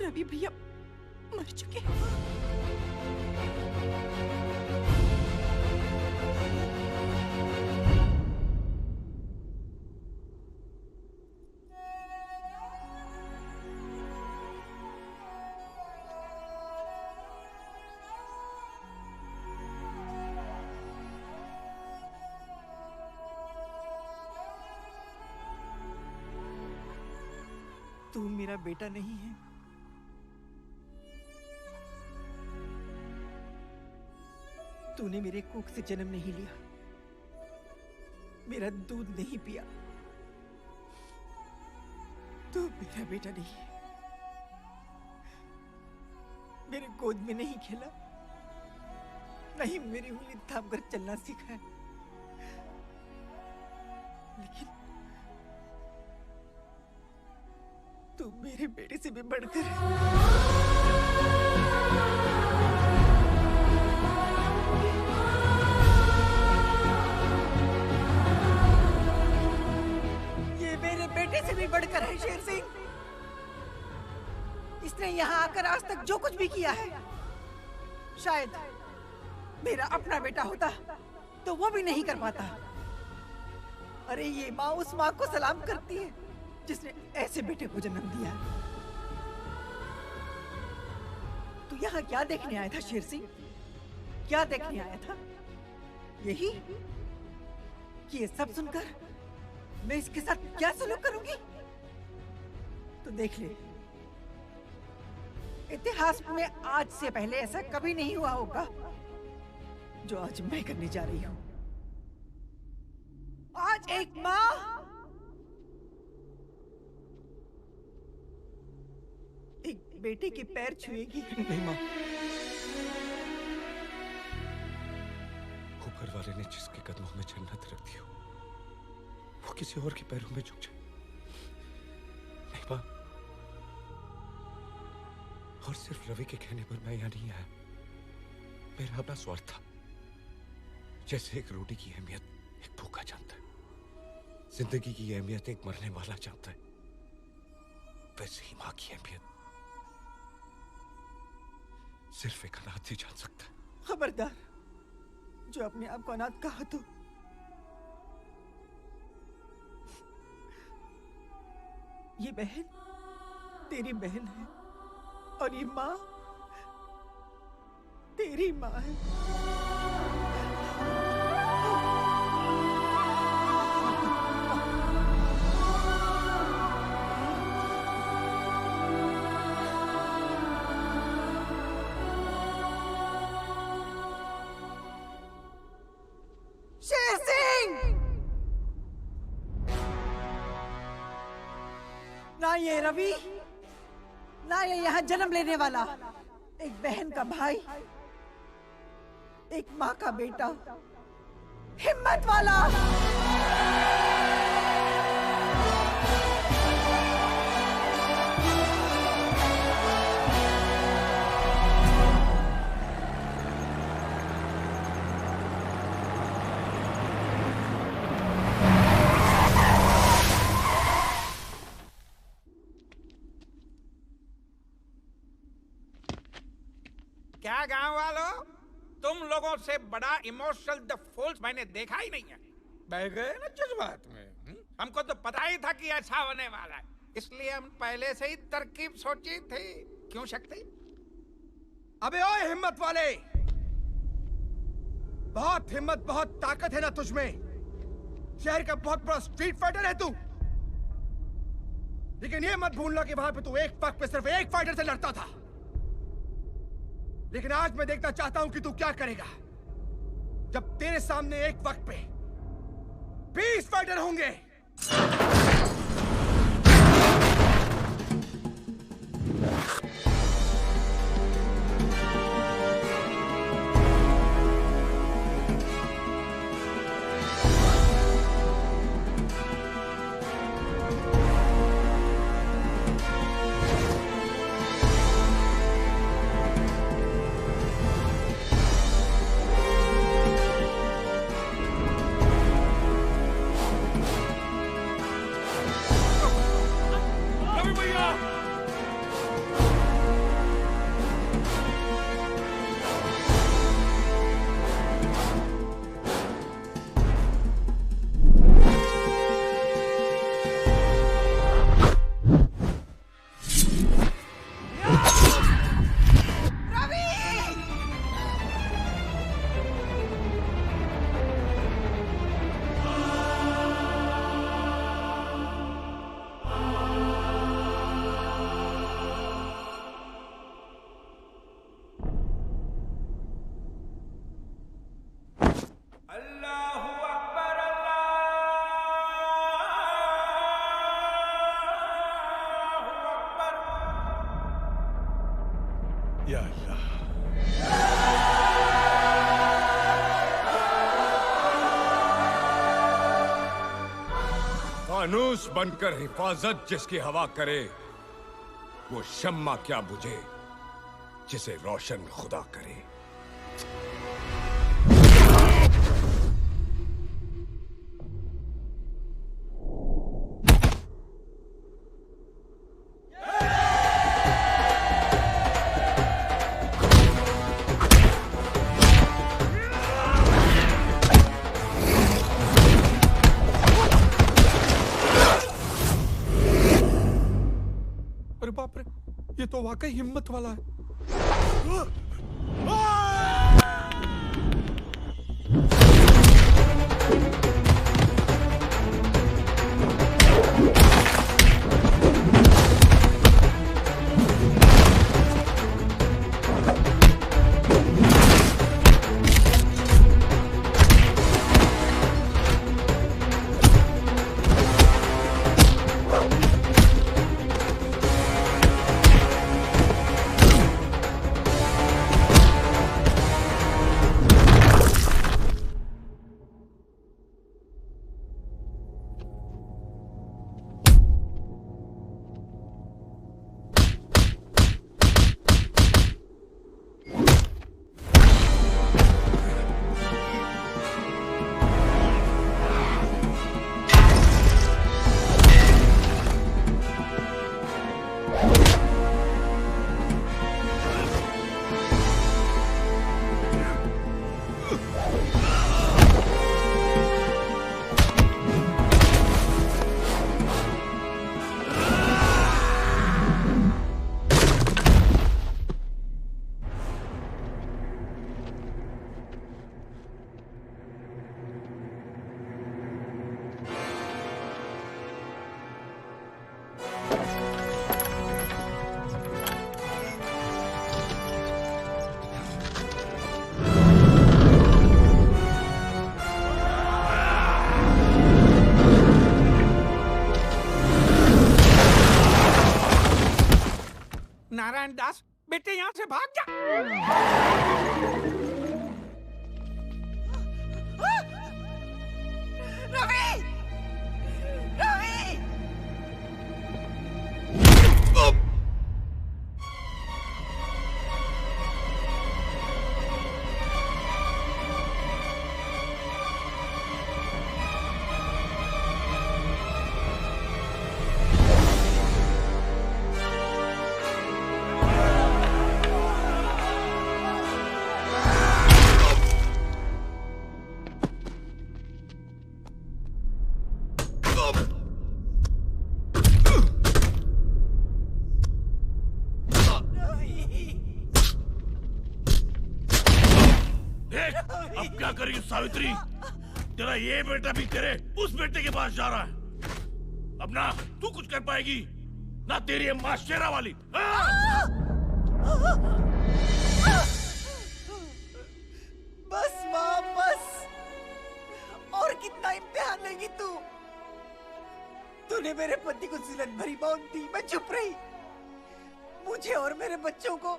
रवि भैया मर चुके हैं। तू मेरा बेटा नहीं है। तूने मेरे कोख से जन्म नहीं लिया, मेरा दूध नहीं पिया। तू मेरा बेटा नहीं है। मेरे गोद में नहीं खेला, नहीं मेरी उंगली थाम कर चलना सीखा है। लेकिन तू मेरे बेटे से भी बढ़कर ये मेरे बेटे से भी बढ़कर है शेर सिंह। इसने यहाँ आकर आज तक जो कुछ भी किया है, शायद मेरा अपना बेटा होता तो वो भी नहीं कर पाता। अरे ये माँ उस माँ को सलाम करती है जिसने ऐसे बेटे को जन्म दिया। तू यहाँ क्या देखने आया था शेर सिंह? क्या देखने आया था? यही कि ये सब सुनकर मैं इसके साथ क्या सलूक करूंगी? तो देख ले, इतिहास में आज से पहले ऐसा कभी नहीं हुआ होगा जो आज मैं करने जा रही हूं। आज एक माँ एक बेटे के पैर छुएगी। नहीं माँ, ऊपर वाले ने जिसके कदमों में जन्नत रख दी हो, वो किसी और के पैरों में झुक जाए। नहीं माँ, और सिर्फ रवि के कहने पर मैं यहाँ नहीं आया। मेरा अपना स्वार्थ था। जैसे एक रोटी की अहमियत एक भूखा जानता है, जिंदगी की अहमियत एक मरने वाला जानता है, वैसे ही माँ की अहमियत सिर्फ एक अनाथ ही जान सकता है। खबरदार, जो अपने आप को अनाथ कहा तो ये बहन तेरी बहन है और ये माँ तेरी माँ है। शेर सिंह! ना ये रवि, ना ये यहाँ जन्म लेने वाला, एक बहन का भाई, एक माँ का बेटा, हिम्मत वाला। क्या गांव वालों, तुम लोगों से बड़ा इमोशनल द फूल्स मैंने देखा ही नहीं है। बह गए ना जज्बात में। हमको तो पता ही था कि ऐसा होने वाला है, इसलिए हम पहले से ही तरकीब सोची थी। क्यों शक्ति? अबे ओए हिम्मत वाले, बहुत हिम्मत बहुत ताकत है ना तुझमें। शहर का बहुत बड़ा स्ट्रीट फाइटर है तू, लेकिन ये मत भूलना कि वहां पे तू एक वक्त पे सिर्फ एक फाइटर से लड़ता था। लेकिन आज मैं देखना चाहता हूं कि तू क्या करेगा जब तेरे सामने एक वक्त पे 20 फाइटर होंगे। या अल्लाह। फानूस बनकर हिफाजत जिसकी हवा करे, वो शम्मा क्या बुझे जिसे रोशन खुदा करे। अरे बाप रे, ये तो वाकई हिम्मत वाला है। नारायण दास, बेटे यहाँ से भाग जा। रवि! रवि! अब क्या करेगी सावित्री? तेरा ये बेटा भी तेरे उस बेटे के पास जा रहा है। अब ना तू कुछ कर पाएगी ना तेरी ये माँ शेरा वाली। बस माँ बस, और कितना इम्तिहान लेगी तू? तूने मेरे पति को जिलन भरी मौत दी, मैं चुप रही। मुझे और मेरे बच्चों को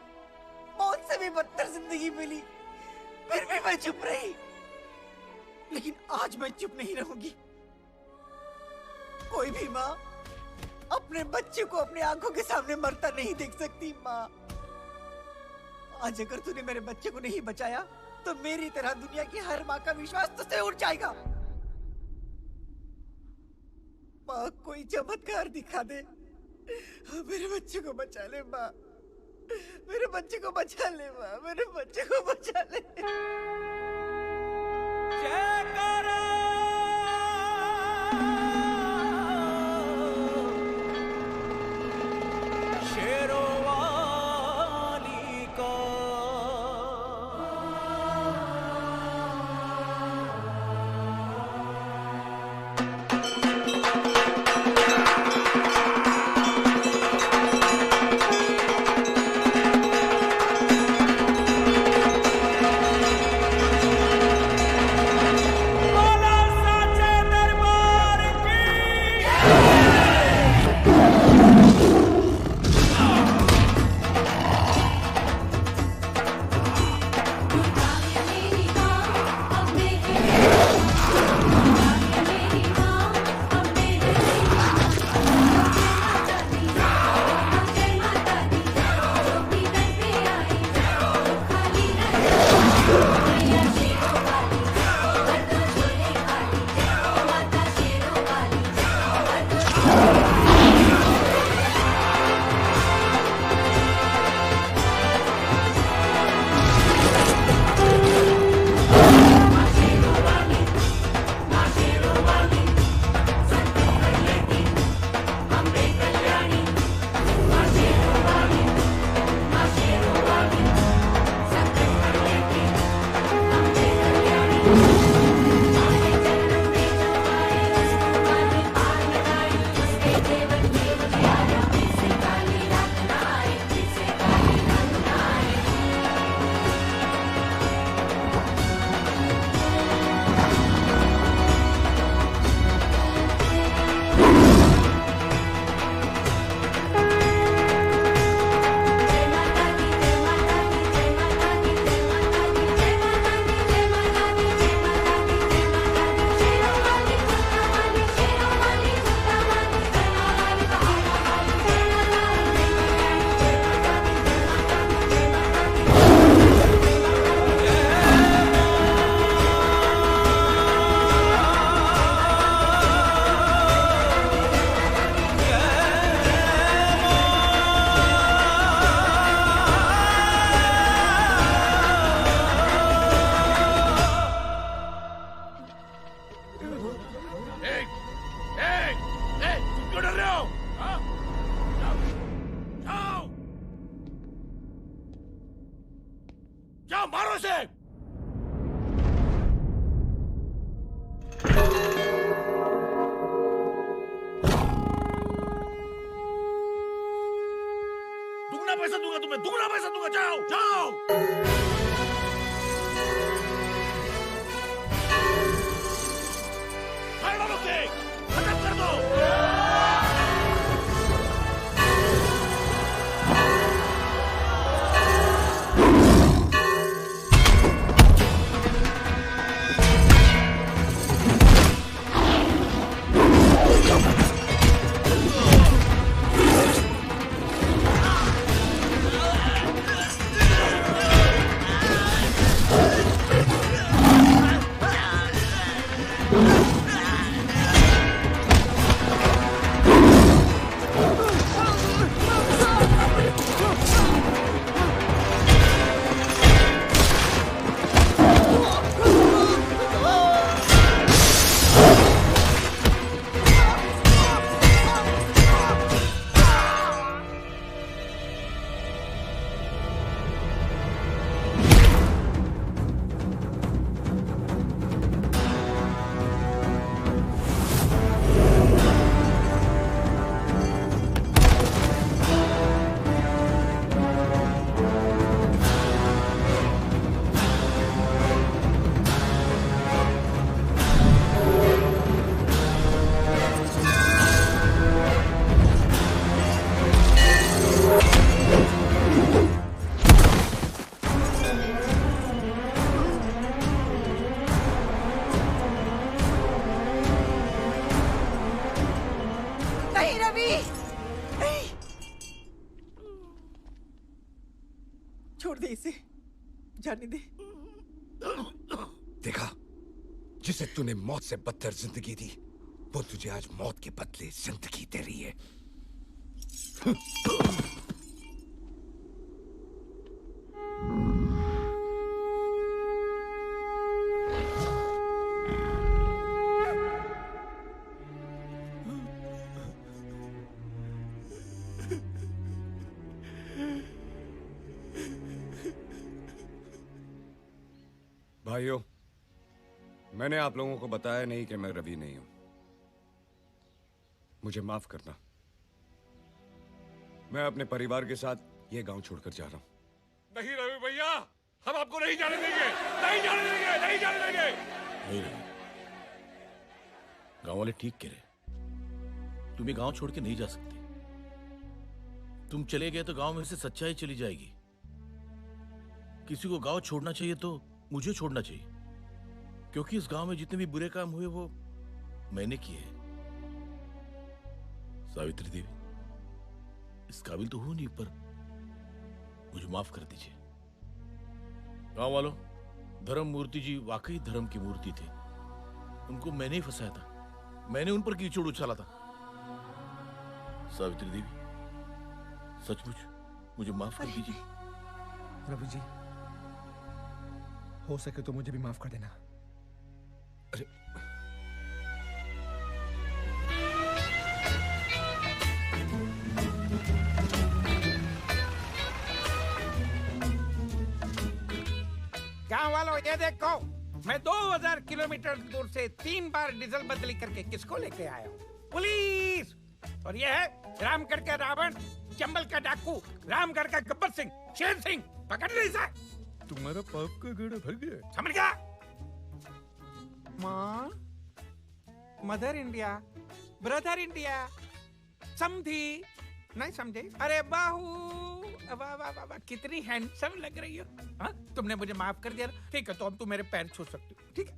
मौत से भी बदतर जिंदगी मिली, फिर भी मैं चुप रही। लेकिन आज मैं चुप नहीं रहूंगी। कोई भी माँ अपने बच्चे को अपने आंखों के सामने मरता नहीं देख सकती। माँ, आज अगर तूने मेरे बच्चे को नहीं बचाया तो मेरी तरह दुनिया की हर माँ का विश्वास तुझसे उठ जाएगा। माँ, कोई चमत्कार दिखा दे, मेरे बच्चे को बचा ले। माँ, मेरे बच्चे को बचा ले। माँ, मेरे बच्चे को बचा ले। जाओ मारो इसे। दुगना पैसा दूंगा तुम्हें, दुगना पैसा दूंगा। जाओ जाओ। खत्म कर दो। देखा, जिसे तूने मौत से बदतर जिंदगी दी, वो तुझे आज मौत के बदले जिंदगी दे रही है। भाइयों, मैंने आप लोगों को बताया नहीं कि मैं रवि नहीं हूं। मुझे माफ करना। मैं अपने परिवार के साथ ये गांव छोड़कर जा रहा हूं। नहीं रवि भैया, हम आपको नहीं जाने देंगे, नहीं जाने देंगे, नहीं जाने देंगे। नहीं रवि, गांव वाले ठीक कह रहे। तुम ये गांव छोड़ के नहीं जा सकते। तुम चले गए तो गांव में से सच्चाई चली जाएगी। किसी को गांव छोड़ना चाहिए तो मुझे छोड़ना चाहिए, क्योंकि इस गांव में जितने भी बुरे काम हुए वो मैंने किए। सावित्री देवी, इस काबिल तो हूं नहीं, पर मुझे माफ कर दीजिए। गांव वालों, धर्म मूर्ति जी वाकई धर्म की मूर्ति थे। उनको मैंने ही फंसाया था, मैंने उन पर कीचड़ उछाला था। सावित्री देवी, सचमुच मुझे माफ कर दीजिए। रवि जी, हो सके तो मुझे भी माफ कर देना। अरे गांव वालों, ये देखो, मैं 2000 किलोमीटर दूर से 3 बार डीजल बदली करके किसको लेके आया हूँ? पुलिस। और ये है रामगढ़ का रावण, चंबल का डाकू, रामगढ़ का गब्बर सिंह, शेर सिंह। पकड़ ली इसे। तुम्हारा पाप का गड़ा भर गया। समझ गया? माँ, मदर इंडिया, ब्रदर इंडिया, समझी? नहीं समझे? अरे बाहू, वाह वाह वाह, कितनी हैंडसम लग रही हो। हाँ, तुमने मुझे माफ कर दिया। ठीक है, तो अब तुम मेरे पैर छू सकते हो। ठीक है?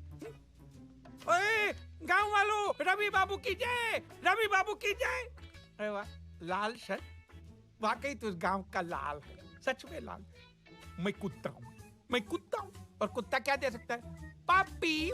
ओए, गांव वालों, रवि बाबू की जय, रवि बाबू की जय। अरे वाह, लाल शर्ट, वाकई तू गांव का लाल है, सच में लाल। मैं कुत्ता हूँ, मैं कुत्ता हूँ, और कुत्ता क्या दे सकता है? पापी।